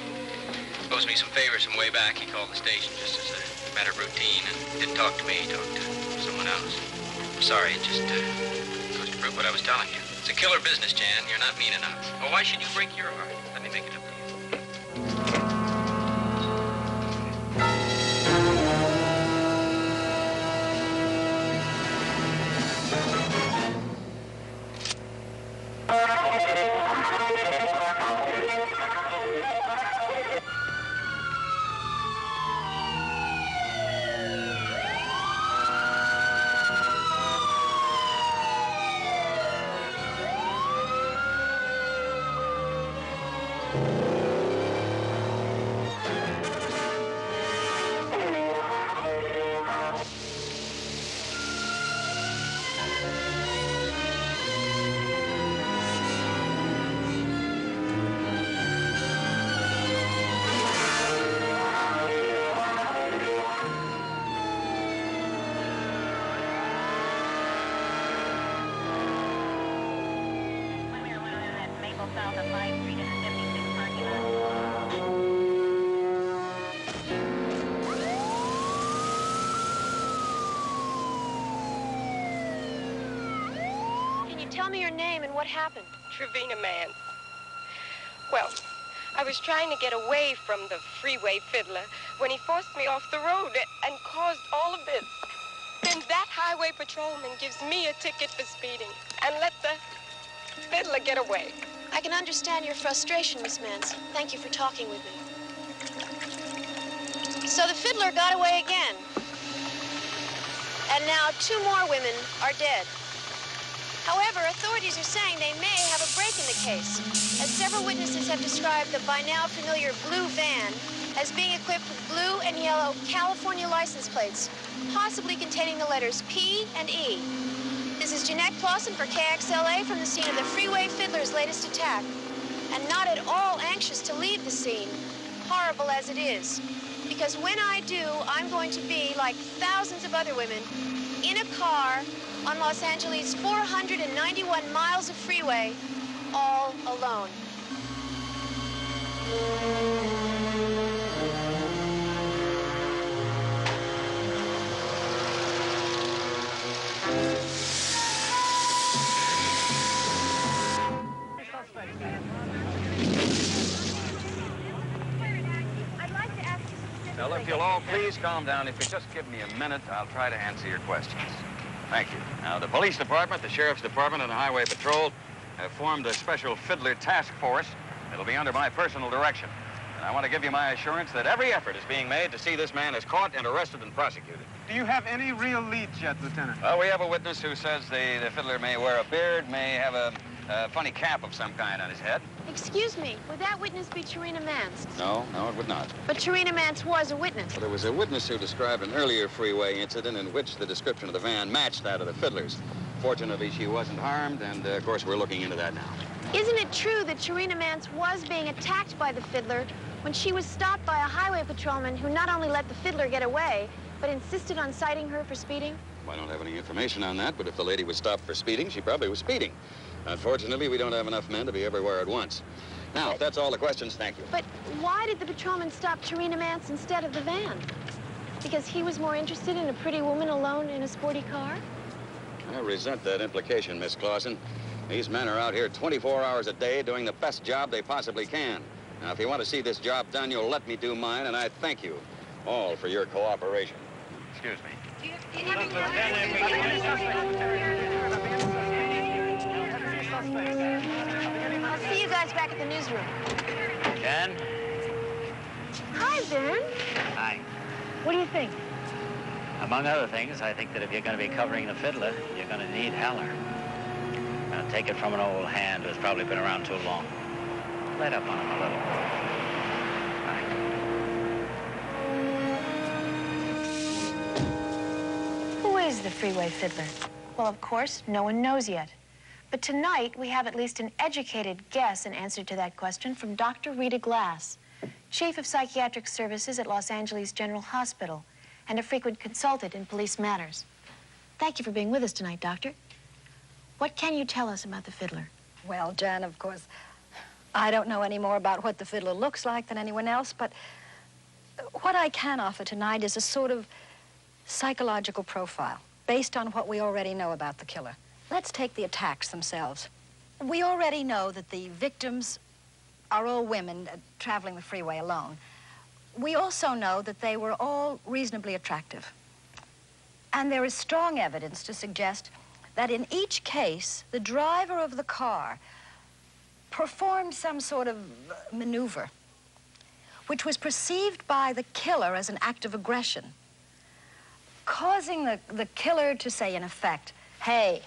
owes me some favors from way back. He called the station just as a matter of routine and didn't talk to me. He talked to someone else. I'm sorry, it just goes to prove what I was telling you. It's a killer business, Jan. You're not mean enough. Well, why should you break your heart? Let me make it up to you. Tell me your name and what happened. Trevina Man. Well, I was trying to get away from the freeway fiddler when he forced me off the road and caused all of this. Then that highway patrolman gives me a ticket for speeding and let the fiddler get away. I can understand your frustration, Miss Mance. Thank you for talking with me. So the fiddler got away again. And now 2 more women are dead. However, authorities are saying they may have a break in the case, as several witnesses have described the by now familiar blue van as being equipped with blue and yellow California license plates, possibly containing the letters P and E. This is Jeanette Clausen for KXLA from the scene of the Freeway Fiddler's latest attack, and not at all anxious to leave the scene, horrible as it is, because when I do, I'm going to be, like thousands of other women, in a car on Los Angeles' 491 miles of freeway, all alone. Well, if you'll all please calm down. If you just give me a minute, I'll try to answer your questions. Thank you. Now, the police department, the sheriff's department, and the highway patrol have formed a special fiddler task force that'll be under my personal direction. And I want to give you my assurance that every effort is being made to see this man is caught and arrested and prosecuted. Do you have any real leads yet, Lieutenant? Well, we have a witness who says the fiddler may wear a beard, may have a funny cap of some kind on his head. Excuse me, would that witness be Trevina Mance? No, it would not. But Trevina Mance was a witness. Well, there was a witness who described an earlier freeway incident in which the description of the van matched that of the fiddler's. Fortunately, she wasn't harmed, and, of course, we're looking into that now. Isn't it true that Trevina Mance was being attacked by the fiddler when she was stopped by a highway patrolman who not only let the fiddler get away, but insisted on citing her for speeding? Well, I don't have any information on that, but if the lady was stopped for speeding, she probably was speeding. Unfortunately, we don't have enough men to be everywhere at once. Now, if that's all the questions, thank you. But why did the patrolman stop Trevina Mance instead of the van? Because he was more interested in a pretty woman alone in a sporty car? I resent that implication, Miss Clausen. These men are out here 24 hours a day doing the best job they possibly can. Now, if you want to see this job done, you'll let me do mine, and I thank you all for your cooperation. Excuse me. I'll see you guys back at the newsroom. Jen? Hi, Ben. Hi. What do you think? Among other things, I think that if you're going to be covering the fiddler, you're going to need Heller. Now, take it from an old hand who's probably been around too long. Let up on him a little. Who is the Freeway Fiddler? Well, of course, no one knows yet. But tonight, we have at least an educated guess in answer to that question from Dr. Rita Glass, Chief of Psychiatric Services at Los Angeles General Hospital and a frequent consultant in police matters. Thank you for being with us tonight, Doctor. What can you tell us about the fiddler? Well, Jan, of course, I don't know any more about what the fiddler looks like than anyone else, but what I can offer tonight is a sort of psychological profile based on what we already know about the killer. Let's take the attacks themselves. We already know that the victims are all women traveling the freeway alone. We also know that they were all reasonably attractive. And there is strong evidence to suggest that in each case, the driver of the car performed some sort of maneuver, which was perceived by the killer as an act of aggression, causing the killer to say, in effect, hey,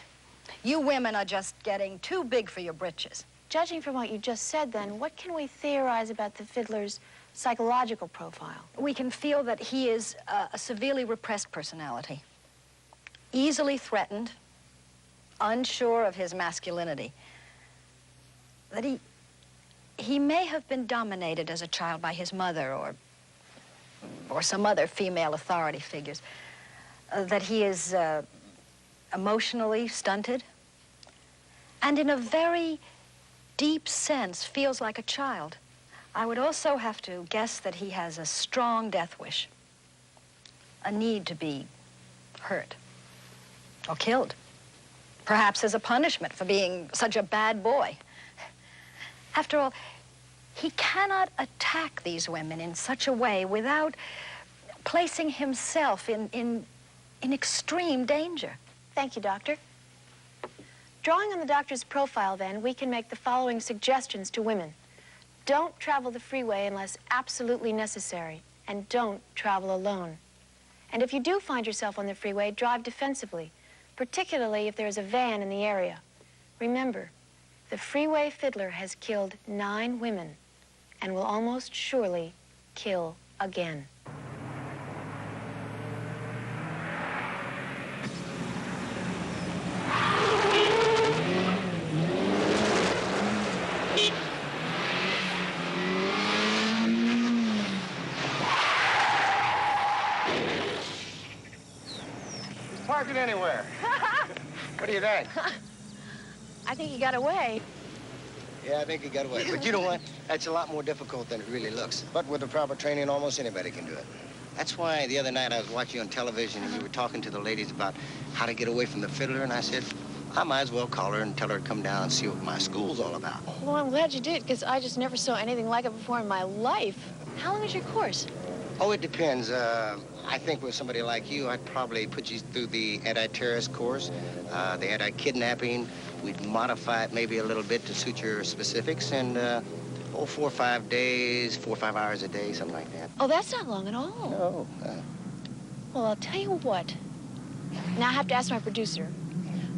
you women are just getting too big for your britches. Judging from what you just said, then, what can we theorize about the fiddler's psychological profile? We can feel that he is a severely repressed personality, easily threatened, unsure of his masculinity, that he may have been dominated as a child by his mother or some other female authority figures, that he is emotionally stunted, and in a very deep sense feels like a child. I would also have to guess that he has a strong death wish, a need to be hurt or killed, perhaps as a punishment for being such a bad boy. After all, he cannot attack these women in such a way without placing himself in extreme danger. Thank you, Doctor. Drawing on the doctor's profile, then, we can make the following suggestions to women. Don't travel the freeway unless absolutely necessary, and don't travel alone. And if you do find yourself on the freeway, drive defensively, particularly if there is a van in the area. Remember, the freeway fiddler has killed 9 women and will almost surely kill again. Park it anywhere. What do you think? I think he got away. Yeah, I think he got away. But you know what? That's a lot more difficult than it really looks. But with the proper training, almost anybody can do it. That's why the other night I was watching you on television and you were talking to the ladies about how to get away from the fiddler, and I said, I might as well call her and tell her to come down and see what my school's all about. Well, I'm glad you did, because I just never saw anything like it before in my life. How long is your course? Oh, it depends. I think with somebody like you, I'd probably put you through the anti-terrorist course, the anti-kidnapping. We'd modify it maybe a little bit to suit your specifics, and 4 or 5 days, 4 or 5 hours a day, something like that. Oh, that's not long at all. No. Well, I'll tell you what. Now I have to ask my producer,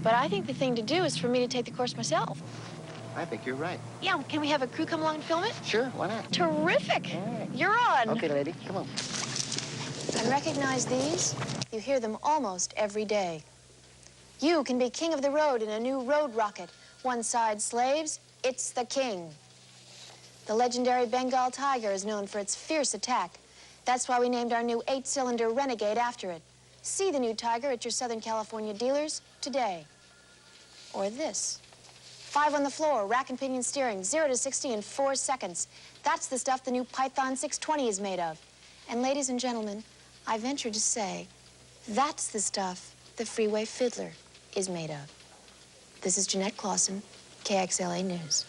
but I think the thing to do is for me to take the course myself. I think you're right. Yeah, can we have a crew come along and film it? Sure, why not? Terrific. You're on. Okay, lady, come on. And recognize these? You hear them almost every day. You can be king of the road in a new road rocket. One side slaves, it's the king. The legendary Bengal tiger is known for its fierce attack. That's why we named our new 8-cylinder Renegade after it. See the new Tiger at your Southern California dealers today. Or this. 5 on the floor, rack and pinion steering, 0 to 60 in 4 seconds. That's the stuff the new Python 620 is made of. And ladies and gentlemen, I venture to say, that's the stuff the Freeway Fiddler is made of. This is Jeanette Clausen, KXLA News.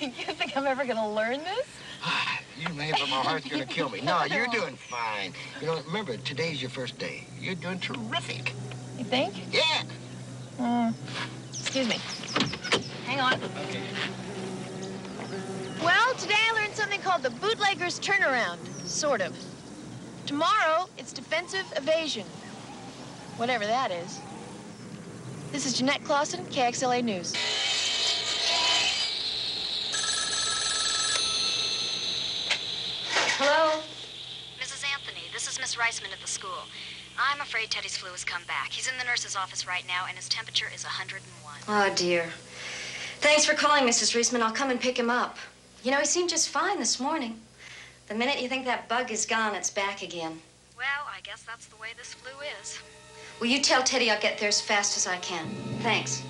You think I'm ever gonna learn this? You may, but my heart's gonna kill me. No, you're doing fine. You know, remember, today's your first day. You're doing terrific. You think? Yeah. Excuse me. Hang on. Okay. Well, today I learned something called the bootlegger's turnaround, sort of. Tomorrow, it's defensive evasion. Whatever that is. This is Jeanette Clausen, KXLA News. Hello? Mrs. Anthony, this is Miss Reisman at the school. I'm afraid Teddy's flu has come back. He's in the nurse's office right now, and his temperature is 101. Oh, dear. Thanks for calling, Mrs. Reisman. I'll come and pick him up. You know, he seemed just fine this morning. The minute you think that bug is gone, it's back again. Well, I guess that's the way this flu is. Will you tell Teddy I'll get there as fast as I can? Thanks.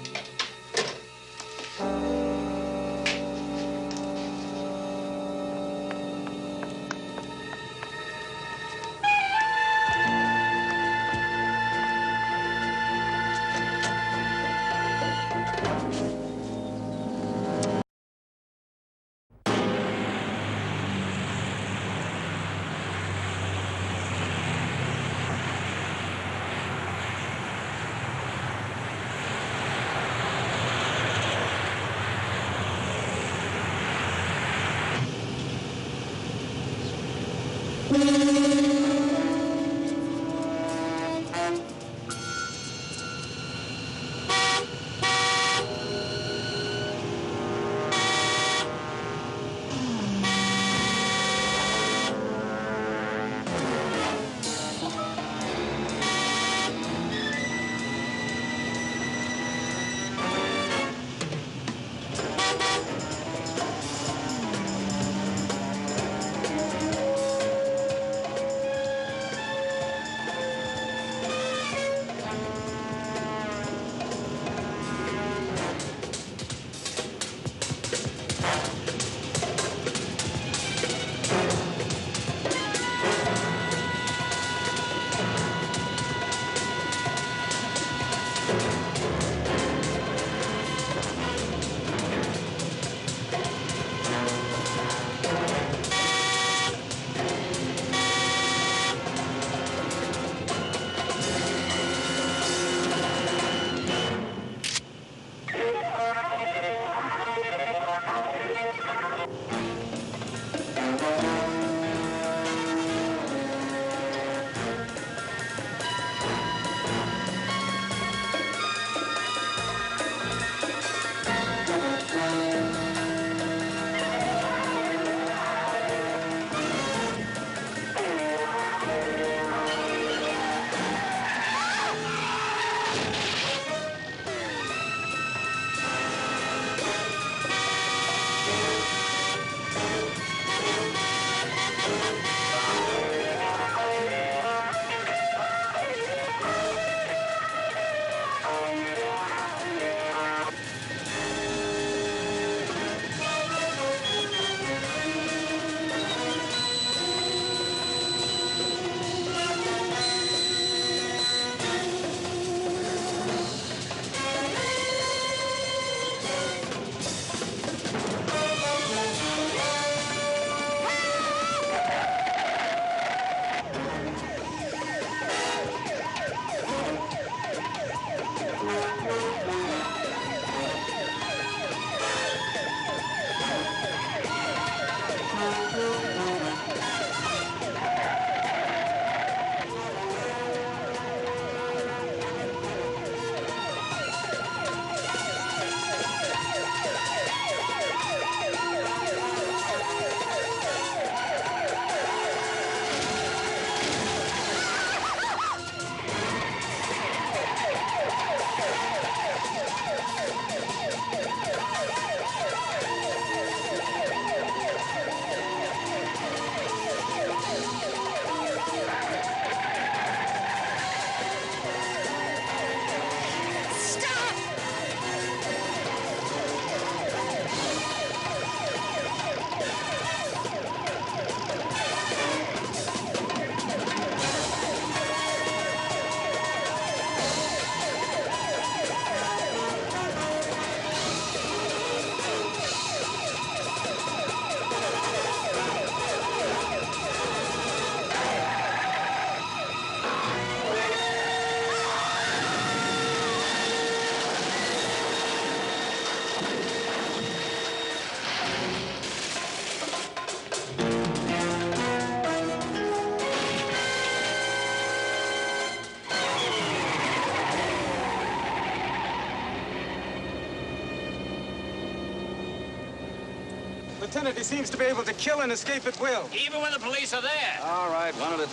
Lieutenant, he seems to be able to kill and escape at will. Even when the police are there. All right, one at a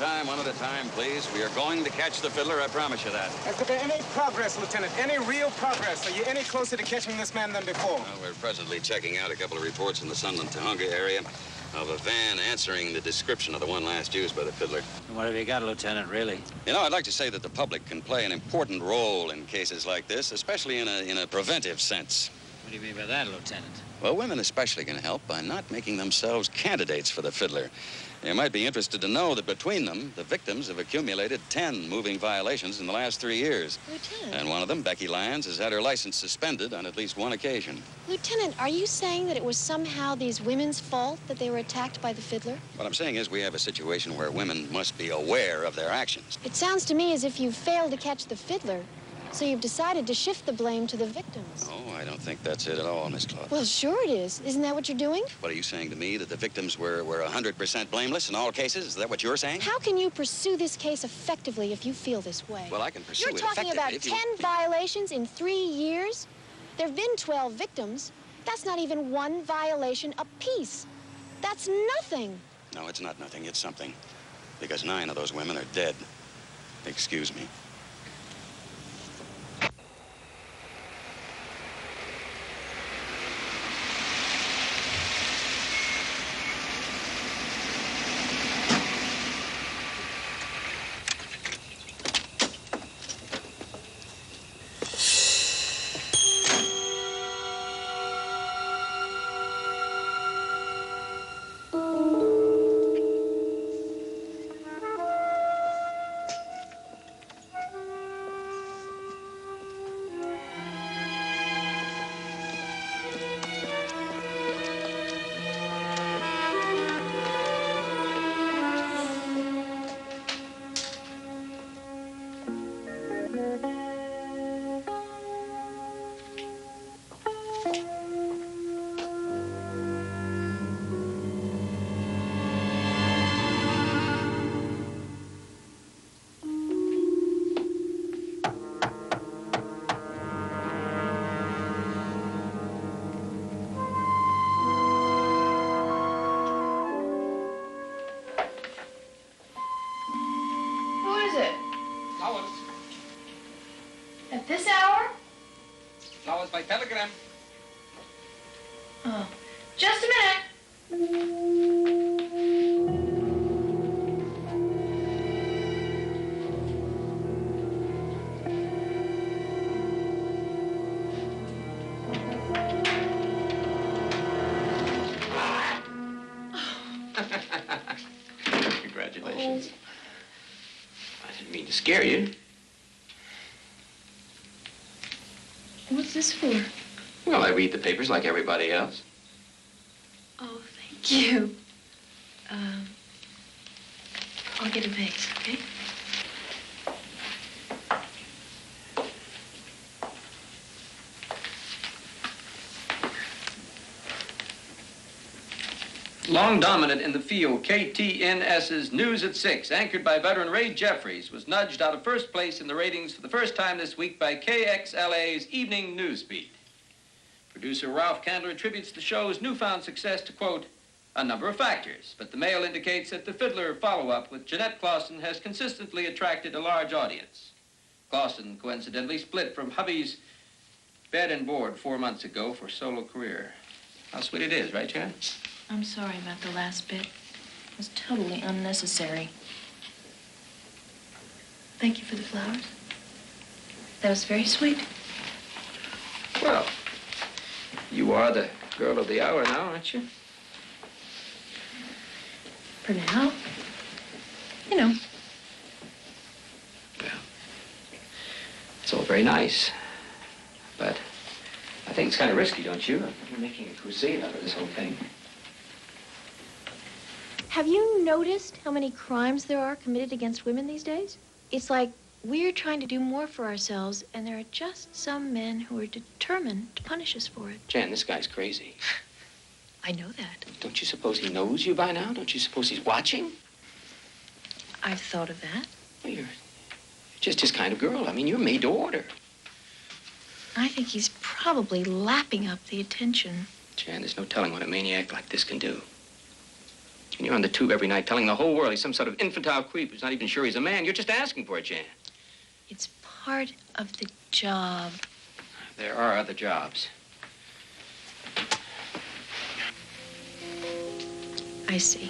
time, please. We are going to catch the fiddler, I promise you that. Has there been any progress, Lieutenant? Any real progress? Are you any closer to catching this man than before? Well, we're presently checking out a couple of reports in the Sunland-Tahunga area of a van answering the description of the one last used by the fiddler. What have you got, Lieutenant, really? You know, I'd like to say that the public can play an important role in cases like this, especially in a preventive sense. What do you mean by that, Lieutenant? Well, women especially can help by not making themselves candidates for the fiddler. You might be interested to know that between them, the victims have accumulated 10 moving violations in the last 3 years. Lieutenant. And one of them, Becky Lyons, has had her license suspended on at least one occasion. Lieutenant, are you saying that it was somehow these women's fault that they were attacked by the fiddler? What I'm saying is we have a situation where women must be aware of their actions. It sounds to me as if you failed to catch the fiddler, so you've decided to shift the blame to the victims. Oh, I don't think that's it at all, Miss Claude. Well, sure it is. Isn't that what you're doing? What are you saying to me, that the victims were 100% blameless in all cases? Is that what you're saying? How can you pursue this case effectively if you feel this way? Well, I can pursue You're it talking about effectively 10 violations in 3 years? There have been 12 victims. That's not even one violation apiece. That's nothing. No, it's not nothing. It's something. Because 9 of those women are dead. Excuse me. At this hour? Flowers by telegram. Oh, just a minute. Congratulations. I didn't mean to scare you. What's this for? Well, I read the papers like everybody else. Oh, thank you. I'll get a vase, okay? Long dominant in the field, KTNS's News at 6, anchored by veteran Ray Jeffries, was nudged out of first place in the ratings for the first time this week by KXLA's Evening Newsbeat. Producer Ralph Candler attributes the show's newfound success to, quote, a number of factors, but the Mail indicates that the Fiddler follow-up with Jeanette Clausen has consistently attracted a large audience. Clausen, coincidentally, split from hubby's bed and board 4 months ago for solo career. How sweet it is, right, Jeanette? I'm sorry about the last bit. It was totally unnecessary. Thank you for the flowers. That was very sweet. Well, you are the girl of the hour now, aren't you? For now. You know. Well, it's all very nice. But I think it's kind of risky, don't you? You're making a crusade out of this whole thing. Have you noticed how many crimes there are committed against women these days? It's like we're trying to do more for ourselves, and there are just some men who are determined to punish us for it. Jan, this guy's crazy. I know that. Don't you suppose he knows you by now? Don't you suppose he's watching? I've thought of that. Well, you're just his kind of girl. I mean, you're made to order. I think he's probably lapping up the attention. Jan, there's no telling what a maniac like this can do. And you're on the tube every night telling the whole world he's some sort of infantile creep who's not even sure he's a man. You're just asking for it, Jan. It's part of the job. There are other jobs. I see.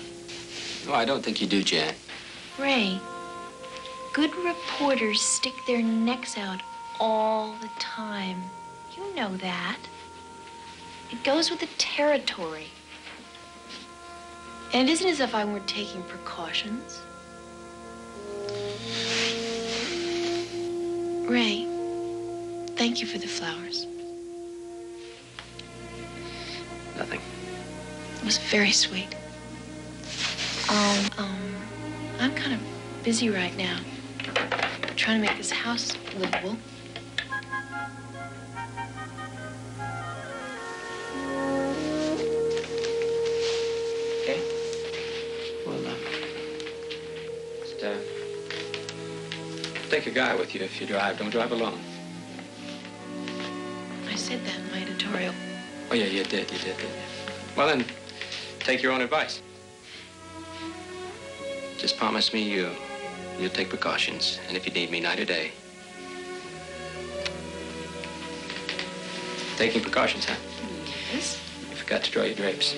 No, I don't think you do, Jan. Ray, good reporters stick their necks out all the time. You know that. It goes with the territory. And it isn't as if I weren't taking precautions. Ray, thank you for the flowers. Nothing. It was very sweet. I'm kind of busy right now. Trying to make this house livable. Okay. Well, just, take a guy with you if you drive. Don't drive alone. I said that in my editorial. Oh, yeah, you did, didn't you? Well, then, take your own advice. Just promise me you'll take precautions, and if you need me night or day. Taking precautions, huh? Yes. You forgot to draw your drapes.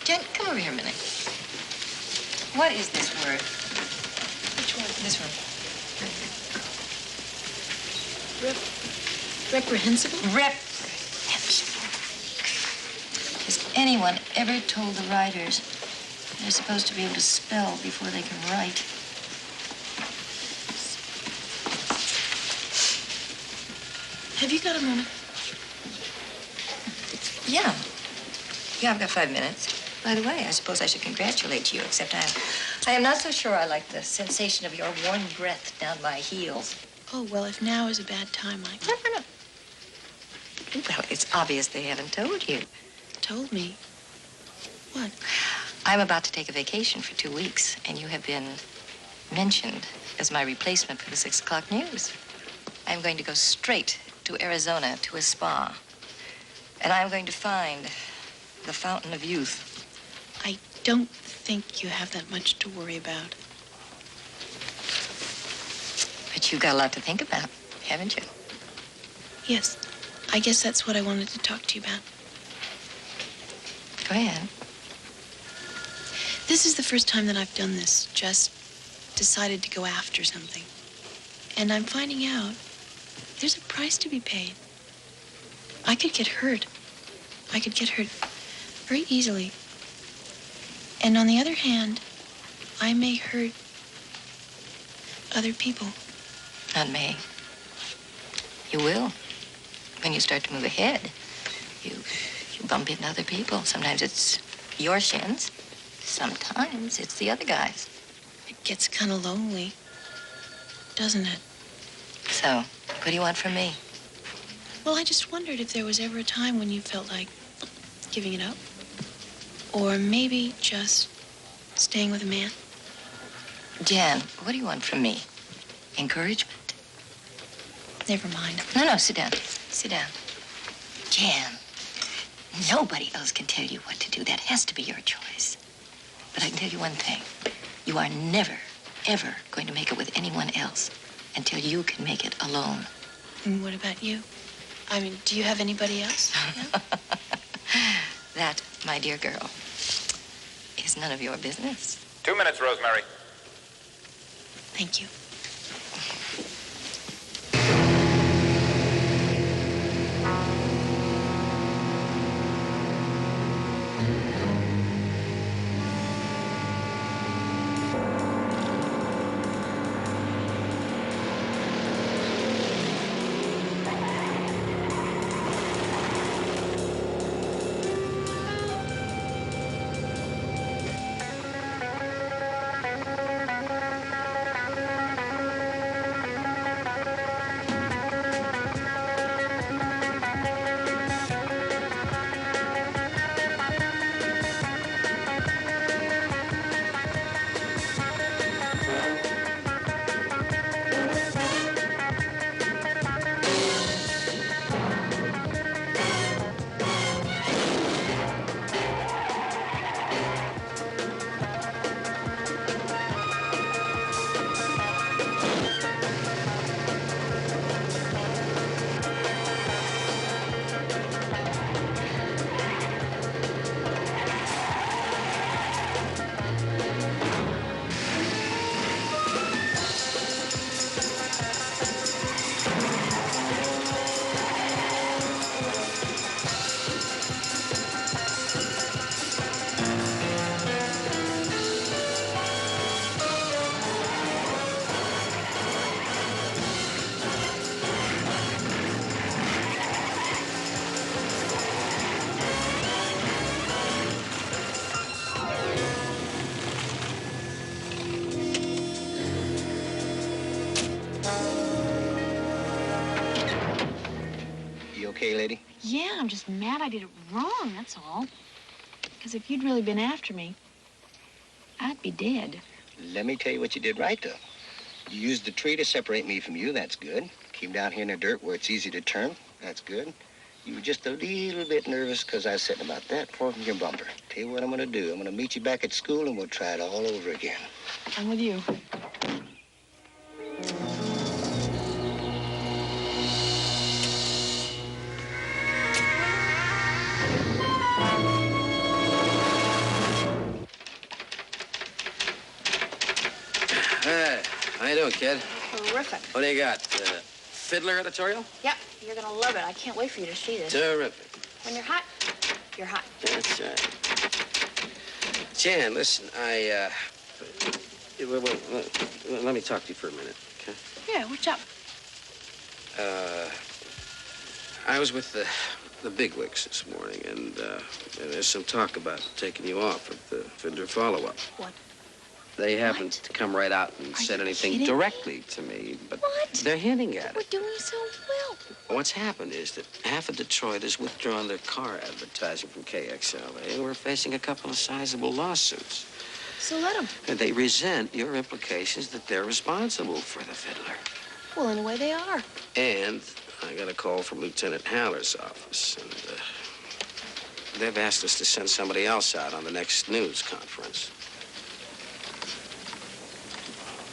Jen, come over here a minute. What is this word? Which one? This one. Reprehensible? Reprehensible. Has anyone ever told the writers they're supposed to be able to spell before they can write? Have you got a moment? Yeah. Yeah, I've got 5 minutes. By the way, I suppose I should congratulate you, except I am not so sure I like the sensation of your warm breath down my heels. Oh, well, if now is a bad time, No. Well, it's obvious they haven't told you. Told me? What? I'm about to take a vacation for 2 weeks, and you have been mentioned as my replacement for the 6 o'clock news. I'm going to go straight to Arizona to a spa. And I'm going to find the fountain of youth. I don't think you have that much to worry about. But you've got a lot to think about, haven't you? Yes. I guess that's what I wanted to talk to you about. Go ahead. This is the first time that I've done this, just decided to go after something. And I'm finding out there's a price to be paid. I could get hurt. I could get hurt very easily. And on the other hand, I may hurt other people. Not me. You will. When you start to move ahead, you bump into other people. Sometimes it's your shins. Sometimes it's the other guys. It gets kind of lonely, doesn't it? So, what do you want from me? Well, I just wondered if there was ever a time when you felt like giving it up. Or maybe just staying with a man. Jan, what do you want from me? Encouragement? Never mind. No, sit down. Sit down. Jan, nobody else can tell you what to do. That has to be your choice. But I can tell you one thing. You are never, ever going to make it with anyone else until you can make it alone. And what about you? I mean, do you have anybody else? Yeah? That, my dear girl, is none of your business. 2 minutes, Rosemary. Thank you. Okay, lady? Yeah, I'm just mad I did it wrong, that's all. Because if you'd really been after me, I'd be dead. Let me tell you what you did right, though. You used the tree to separate me from you. That's good. Came down here in the dirt where it's easy to turn. That's good. You were just a little bit nervous because I was sitting about that far from your bumper. Tell you what I'm going to do. I'm going to meet you back at school, and we'll try it all over again. I'm with you. Hey, how you doing, kid? Terrific. What do you got? Fiddler editorial? Yep, you're gonna love it. I can't wait for you to see this. Terrific. When you're hot, you're hot. That's right. Jan, listen, let me talk to you for a minute, okay? Yeah, what's up? I was with the bigwigs this morning, and there's some talk about taking you off at the Fiddler follow-up. What? They haven't come right out and said anything directly to me, but they're hinting at We're it. doing so well. What's happened is that half of Detroit has withdrawn their car advertising from KXLA, and we're facing a couple of sizable lawsuits. So let them. And they resent your implications that they're responsible for the Fiddler. Well, in a way they are. And I got a call from Lieutenant Haller's office, and they've asked us to send somebody else out on the next news conference.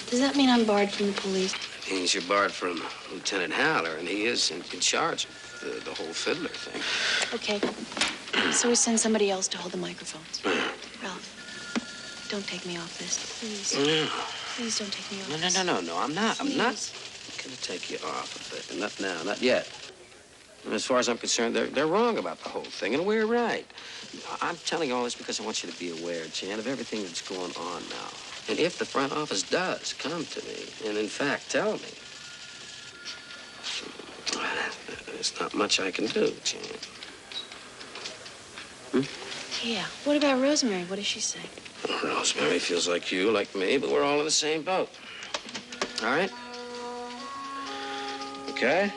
Does that mean I'm barred from the police? It means you're barred from Lieutenant Haller, and he is in charge of the whole Fiddler thing. Okay. So we send somebody else to hold the microphones. Ralph, don't take me off this, please. No. Please don't take me off No, this. no, I'm not. Please. I'm not going to take you off of it. Not now, not yet. And as far as I'm concerned, they're wrong about the whole thing, and we're right. I'm telling you all this because I want you to be aware, Jan, of everything that's going on now. And if the front office does come to me and, in fact, tell me, there's not much I can do, Jan. Yeah. What about Rosemary? What does she say? Rosemary feels like you, like me, but we're all in the same boat. All right? Okay?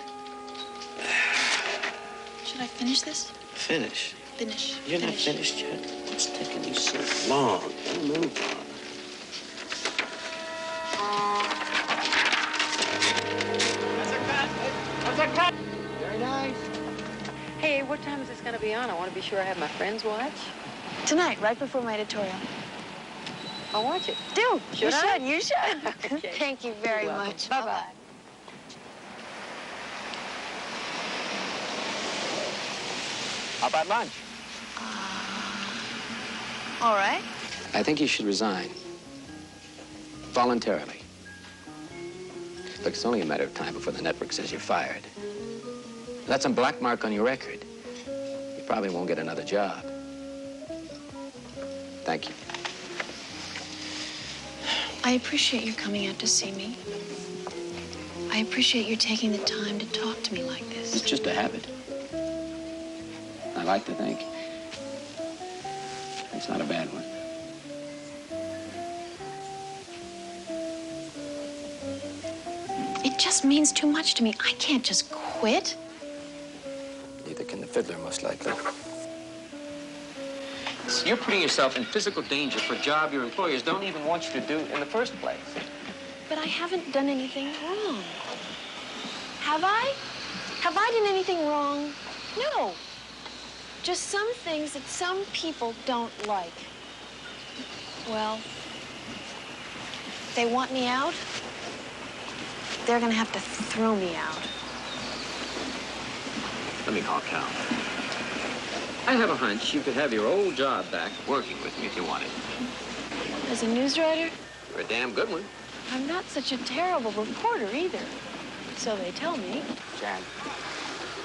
Should I finish this? Finish? Finish. You're not finished yet. What's taking you so long? Gotta move on. Very nice. Hey, what time is this going to be on? I want to be sure I have my friends watch. Tonight, right before my editorial. I'll watch it. Do. Should I? You should. Okay. Thank you very You're welcome. much. Bye-bye. How about lunch? All right. I think you should resign. Voluntarily. Look, it's only a matter of time before the network says you're fired. That's a black mark on your record. You probably won't get another job. Thank you. I appreciate your coming out to see me. I appreciate your taking the time to talk to me like this. It's just a habit. I like to think. It's not a bad one. It just means too much to me. I can't just quit. Neither can the fiddler, most likely. You're putting yourself in physical danger for a job your employers don't even want you to do in the first place. But I haven't done anything wrong. Have I? Have I done anything wrong? No. Just some things that some people don't like. Well, if they want me out, they're gonna have to throw me out. Let me call Cal. I have a hunch you could have your old job back working with me if you wanted. As a news writer, You're a damn good one. I'm not such a terrible reporter either. So they tell me. Jan,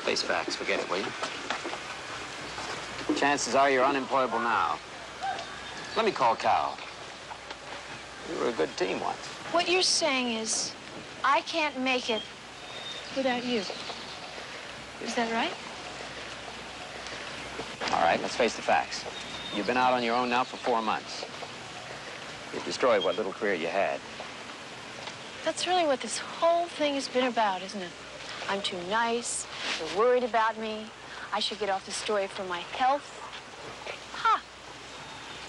face facts. Forget it, will you? Chances are you're unemployable now. Let me call Cal. We were a good team once. What you're saying is, I can't make it without you. Is that right? All right, let's face the facts. You've been out on your own now for 4 months. You've destroyed what little career you had. That's really what this whole thing has been about, isn't it? I'm too nice, you're worried about me, I should get off the story for my health. Ha!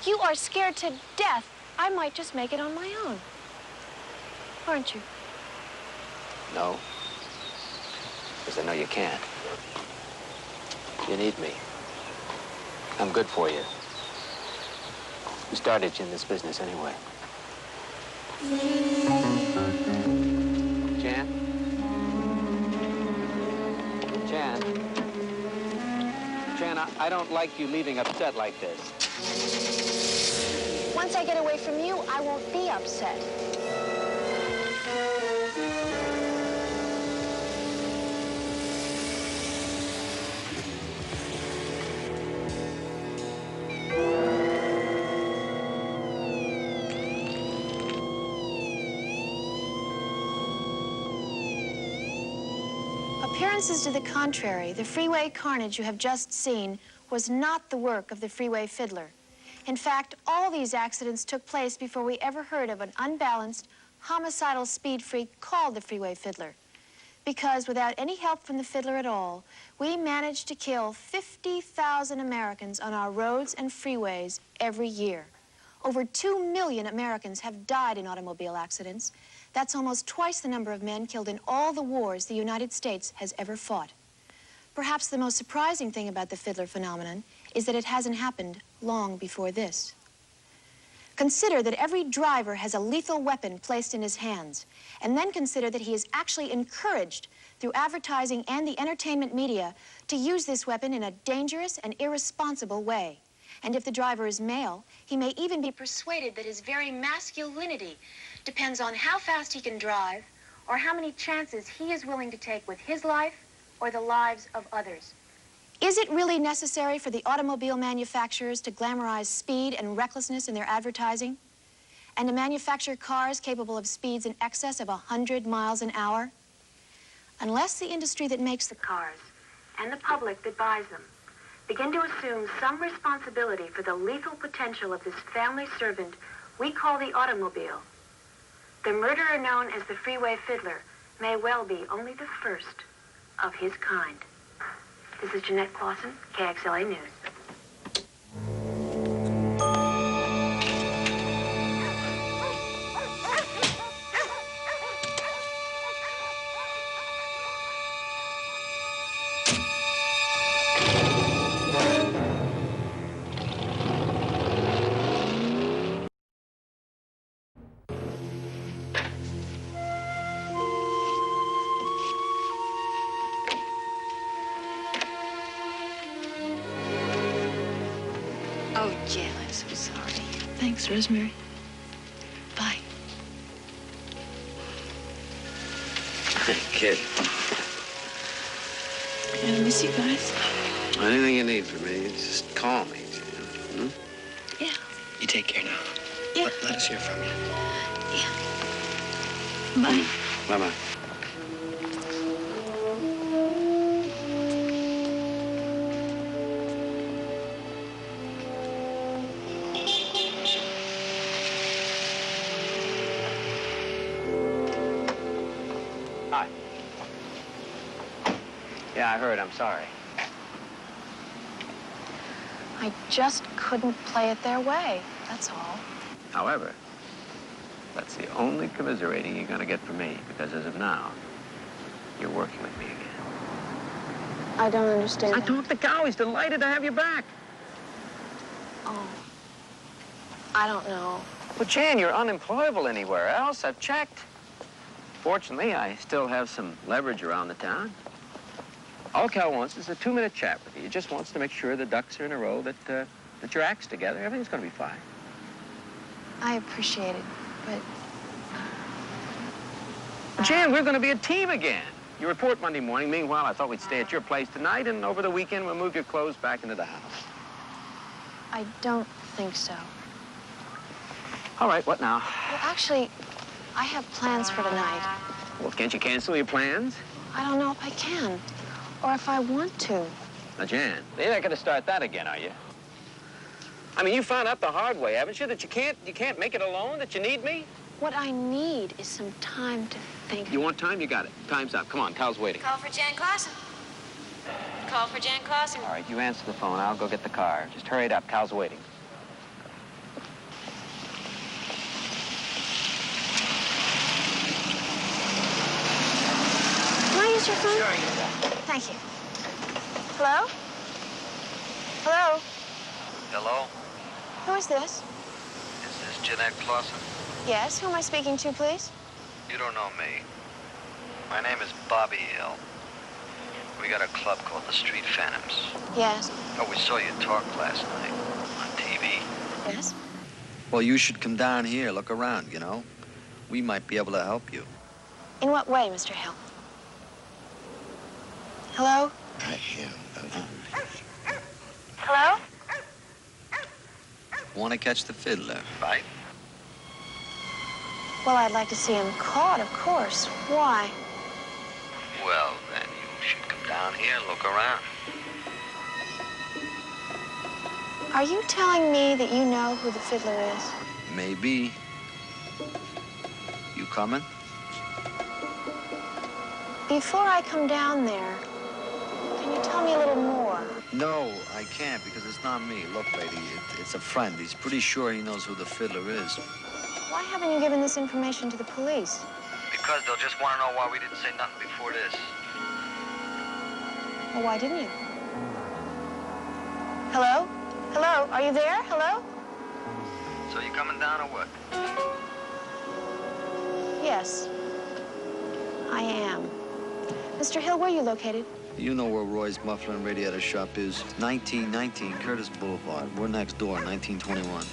You are scared to death I might just make it on my own. Aren't you? No. Because I know you can't. You need me. I'm good for you. Who started you in this business anyway? Jan? Jan? Jan, I don't like you leaving upset like this. Once I get away from you, I won't be upset. Appearances to the contrary, the freeway carnage you have just seen was not the work of the freeway fiddler. In fact, all these accidents took place before we ever heard of an unbalanced, homicidal speed freak called the freeway fiddler. Because without any help from the fiddler at all, we managed to kill 50,000 Americans on our roads and freeways every year. Over 2 million Americans have died in automobile accidents. That's almost twice the number of men killed in all the wars the United States has ever fought. Perhaps the most surprising thing about the fiddler phenomenon is that it hasn't happened long before this. Consider that every driver has a lethal weapon placed in his hands, and then consider that he is actually encouraged through advertising and the entertainment media to use this weapon in a dangerous and irresponsible way. And if the driver is male, he may even be persuaded that his very masculinity depends on how fast he can drive or how many chances he is willing to take with his life or the lives of others. Is it really necessary for the automobile manufacturers to glamorize speed and recklessness in their advertising? And to manufacture cars capable of speeds in excess of 100 miles an hour? Unless the industry that makes the cars and the public that buys them begin to assume some responsibility for the lethal potential of this family servant we call the automobile, the murderer known as the freeway fiddler may well be only the first of his kind. This is Jeanette Clausen, KXLA News. Oh, Jan, I'm so sorry. Thanks, Rosemary. Bye. Hey, kid. I miss you guys. Anything you need from me, just call me, Jan. Hmm? Yeah. You take care now. Yeah. Let us hear from you. Yeah. Bye. Bye-bye. Hi. Yeah, I heard. I'm sorry. I just couldn't play it their way, that's all. However, that's the only commiserating you're going to get from me, because as of now, you're working with me again. I don't understand. I talked to Cow. He's delighted to have you back. Oh. I don't know. Well, Jan, you're unemployable anywhere else. I've checked. Fortunately, I still have some leverage around the town. All Cal wants is a 2-minute chat with you. He just wants to make sure the ducks are in a row, that your act's together. Everything's going to be fine. I appreciate it, but... Jan, we're going to be a team again. You report Monday morning. Meanwhile, I thought we'd stay at your place tonight, and over the weekend, we'll move your clothes back into the house. I don't think so. All right, what now? Well, actually, I have plans for tonight. Well, can't you cancel your plans? I don't know if I can, or if I want to. Now, Jan, you're not going to start that again, are you? I mean, you found out the hard way, haven't you, that you can't make it alone, that you need me? What I need is some time to think. You want time? You got it. Time's up. Come on, Cal's waiting. Call for Jan Clausen. Call for Jan Clausen. All right, you answer the phone. I'll go get the car. Just hurry it up. Cal's waiting. Can I use your phone? Sure, Thank you. Hello? Hello? Hello? Who is this? Is this Jeanette Clausen? Yes, who am I speaking to, please? You don't know me. My name is Bobby Hill. We got a club called the Street Phantoms. Yes. Oh, we saw you talk last night on TV. Yes? Well, you should come down here, look around, you know. We might be able to help you. In what way, Mr. Hill? Hello? Hello? Want to catch the fiddler, right? Well, I'd like to see him caught, of course. Why? Well, then you should come down here and look around. Are you telling me that you know who the fiddler is? Maybe. You coming? Before I come down there, can you tell me a little more? No, I can't because it's not me. Look, lady, it's a friend. He's pretty sure he knows who the fiddler is. Why haven't you given this information to the police? Because they'll just want to know why we didn't say nothing before this. Well, why didn't you? Hello? Hello? Are you there? Hello? So you coming down or what? Yes, I am. Mr. Hill, where are you located? You know where Roy's Muffler and Radiator Shop is. 1919 Curtis Boulevard. We're next door, 1921.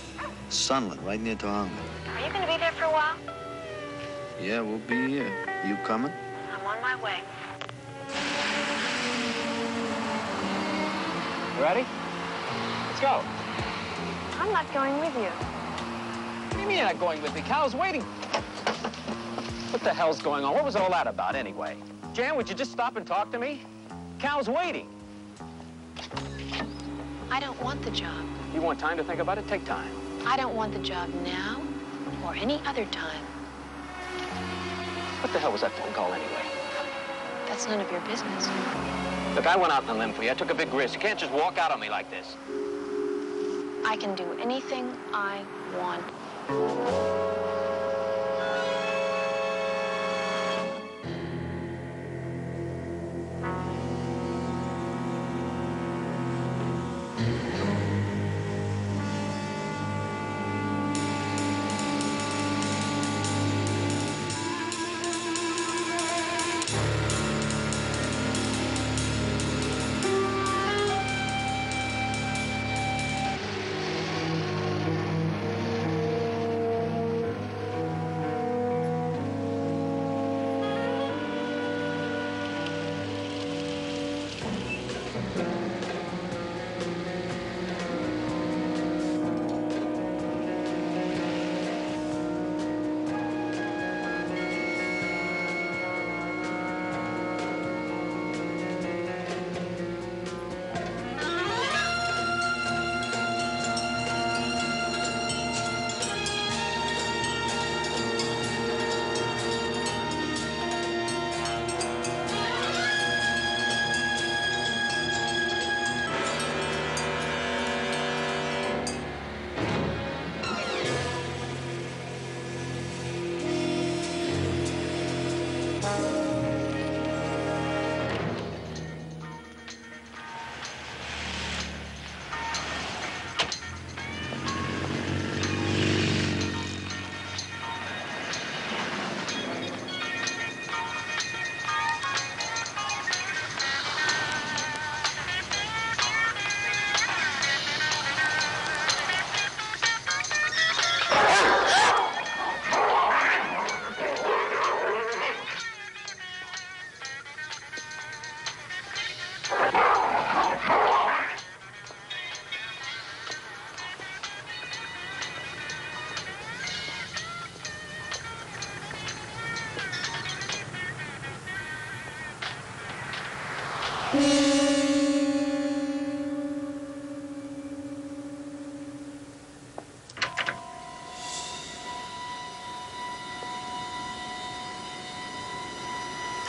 Sunland, right near Tahonga. Are you going to be there for a while? Yeah, we'll be here. You coming? I'm on my way. You ready? Let's go. I'm not going with you. What do you mean you're not going with me? Cal's waiting. What the hell's going on? What was all that about, anyway? Jan, would you just stop and talk to me? Cal's waiting. I don't want the job. You want time to think about it? Take time. I don't want the job now or any other time. What the hell was that phone call, anyway? That's none of your business. Look, I went out on a limb for you. I took a big risk. You can't just walk out on me like this. I can do anything I want.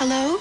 Hello?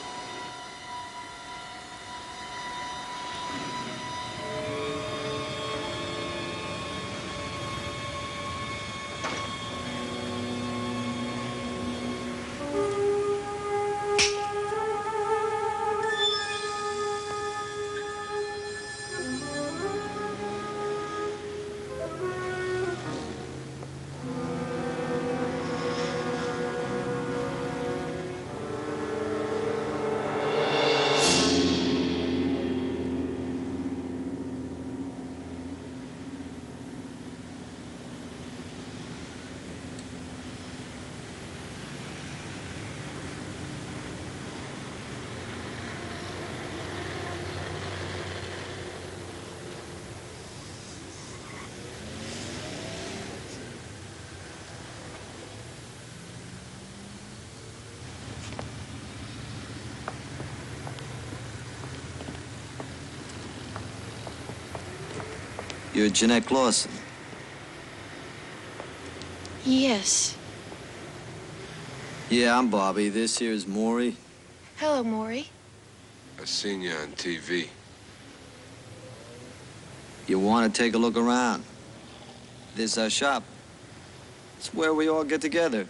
You're Jeanette Clausen. Yes. Yeah, I'm Bobby. This here is Maury. Hello, Maury. I seen you on TV. You want to take a look around? This is our shop. It's where we all get together.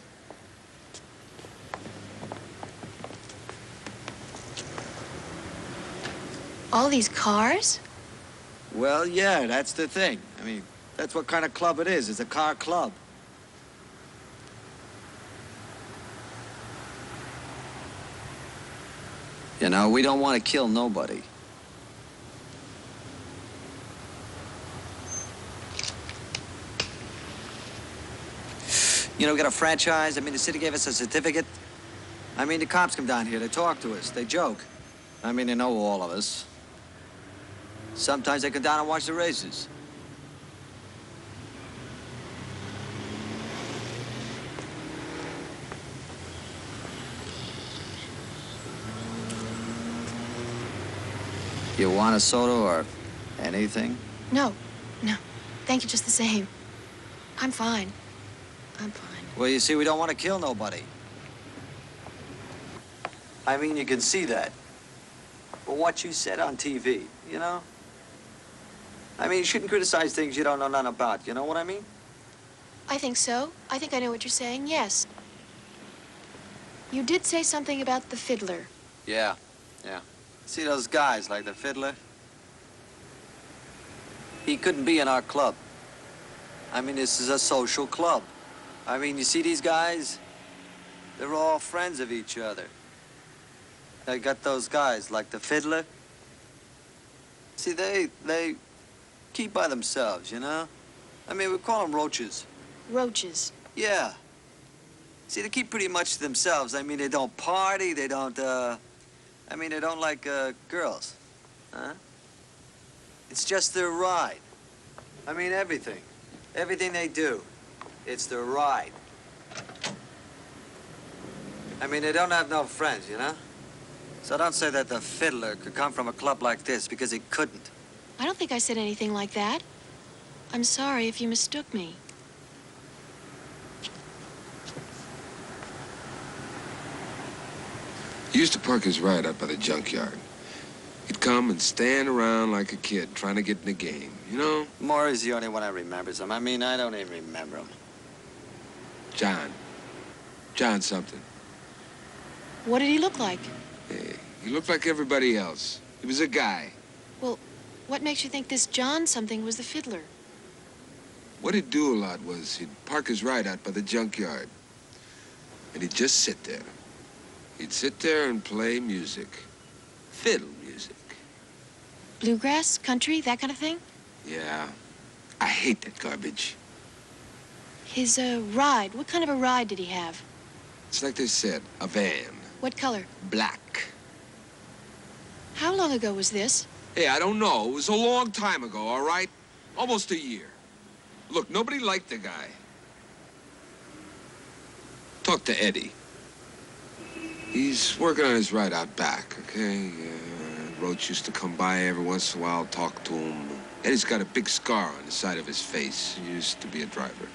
All these cars? Well, yeah, that's the thing. I mean, that's what kind of club it is. It's a car club. You know, we don't want to kill nobody. You know, we got a franchise. I mean, the city gave us a certificate. I mean, the cops come down here. They talk to us. They joke. I mean, they know all of us. Sometimes they come down and watch the races. You want a soda or anything? No. Thank you just the same. I'm fine. I'm fine. Well, you see, we don't want to kill nobody. I mean, you can see that. But what you said on TV, you know? I mean, you shouldn't criticize things you don't know nothing about. You know what I mean? I think so. I think I know what you're saying, yes. You did say something about the fiddler. Yeah. See those guys like the fiddler? He couldn't be in our club. I mean, this is a social club. I mean, you see these guys? They're all friends of each other. They got those guys like the fiddler. See, they keep by themselves, you know? I mean, we call them roaches. Roaches? Yeah. See, they keep pretty much to themselves. I mean, they don't party, they don't, I mean, they don't like, girls. Huh? It's just their ride. I mean, everything. Everything they do. It's their ride. I mean, they don't have no friends, you know? So don't say that the fiddler could come from a club like this, because he couldn't. I don't think I said anything like that. I'm sorry if you mistook me. He used to park his ride out by the junkyard. He'd come and stand around like a kid trying to get in the game, you know? Maury's the only one that remembers him. I mean, I don't even remember him. John something. What did he look like? Hey, he looked like everybody else. He was a guy. Well, what makes you think this John something was the fiddler? What he'd do a lot was he'd park his ride out by the junkyard. And he'd just sit there. He'd sit there and play music. Fiddle music. Bluegrass, country, that kind of thing? Yeah. I hate that garbage. His, ride, what kind of a ride did he have? It's like they said, a van. What color? Black. How long ago was this? Hey, I don't know. It was a long time ago, all right? Almost a year. Look, nobody liked the guy. Talk to Eddie. He's working on his ride out back, okay? Roach used to come by every once in a while, talk to him. Eddie's got a big scar on the side of his face. He used to be a driver.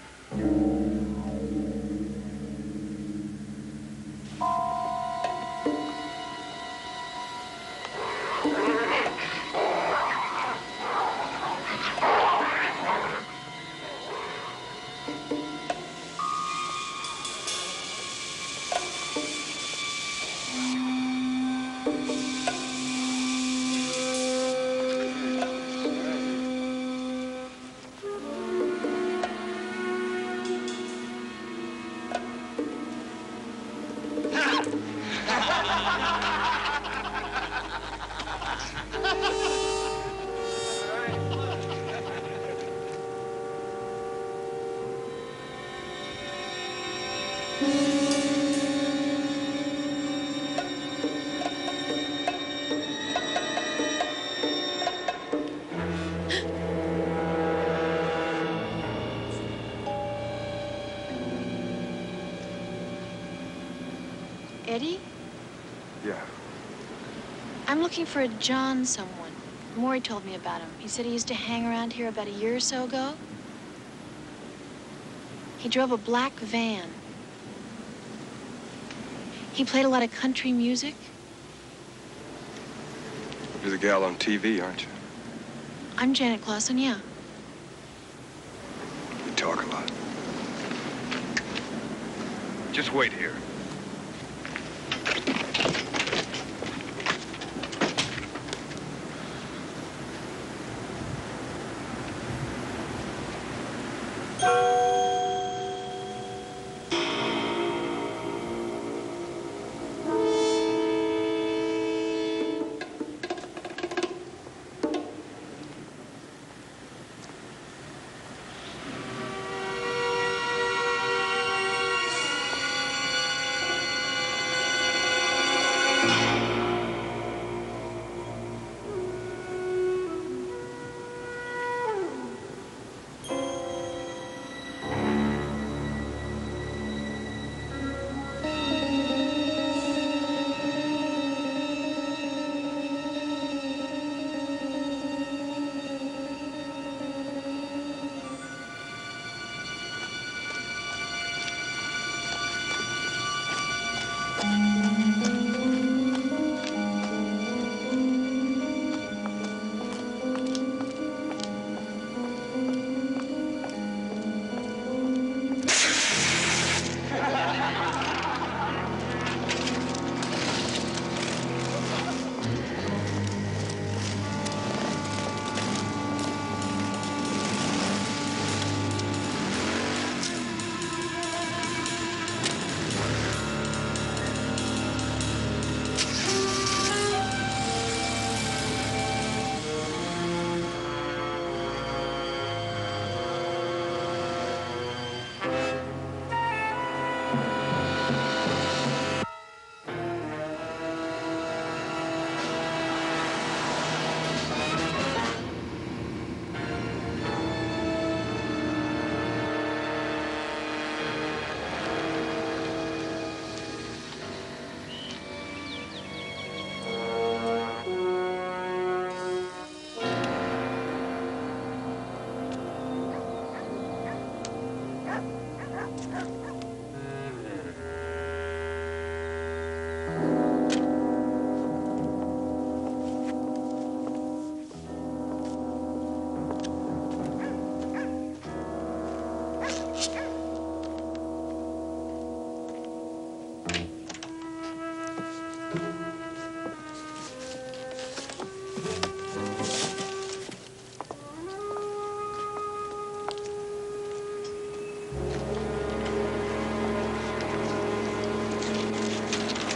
Eddie? Yeah. I'm looking for a John someone. Maury told me about him. He said he used to hang around here about a year or so ago. He drove a black van. He played a lot of country music. You're the gal on TV, aren't you? I'm Janet Clausen, yeah. You talk a lot. Just wait here.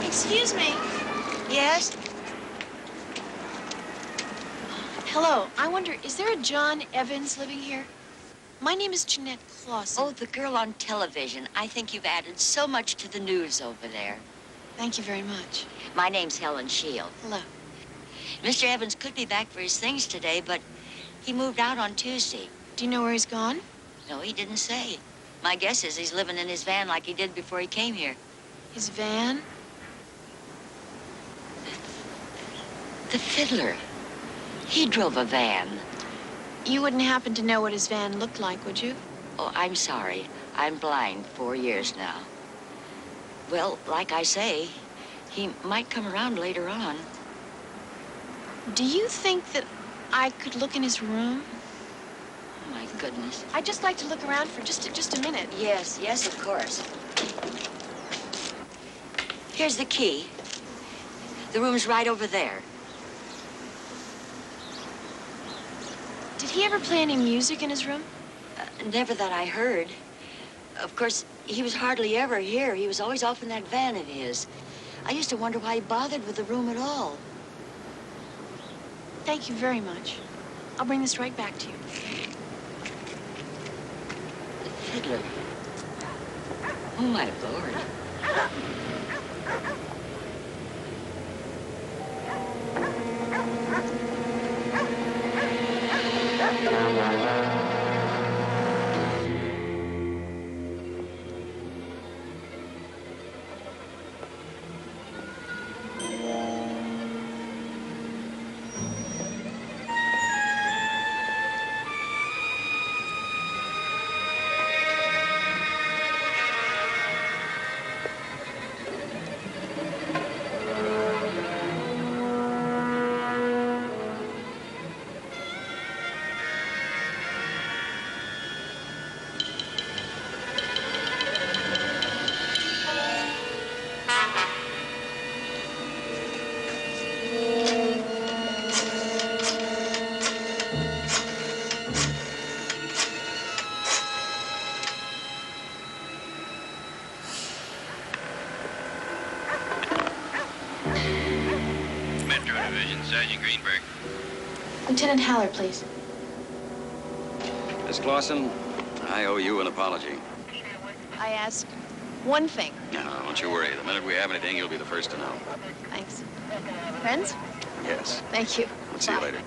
Excuse me. Yes? Hello. I wonder, is there a John Evans living here? My name is Jeanette Clausen. Oh, the girl on television. I think you've added so much to the news over there. Thank you very much. My name's Helen Shield. Hello. Mr. Evans could be back for his things today, but he moved out on Tuesday. Do you know where he's gone? No, he didn't say. My guess is he's living in his van like he did before he came here. His van? The fiddler. He drove a van. You wouldn't happen to know what his van looked like, would you? Oh, I'm sorry. I'm blind 4 years now. Well, like I say, he might come around later on. Do you think that I could look in his room? Oh, my goodness. I'd just like to look around for just a minute. Yes, yes, of course. Here's the key. The room's right over there. Did he ever play any music in his room? Never that I heard. Of course, he was hardly ever here. He was always off in that van of his. I used to wonder why he bothered with the room at all. Thank you very much. I'll bring this right back to you. Fiddler. Oh, my Lord. Sergeant Greenberg. Lieutenant Haller, please. Miss Clausen, I owe you an apology. I ask one thing. No, don't you worry. The minute we have anything, you'll be the first to know. Thanks. Friends? Yes. Thank you. I'll see you later.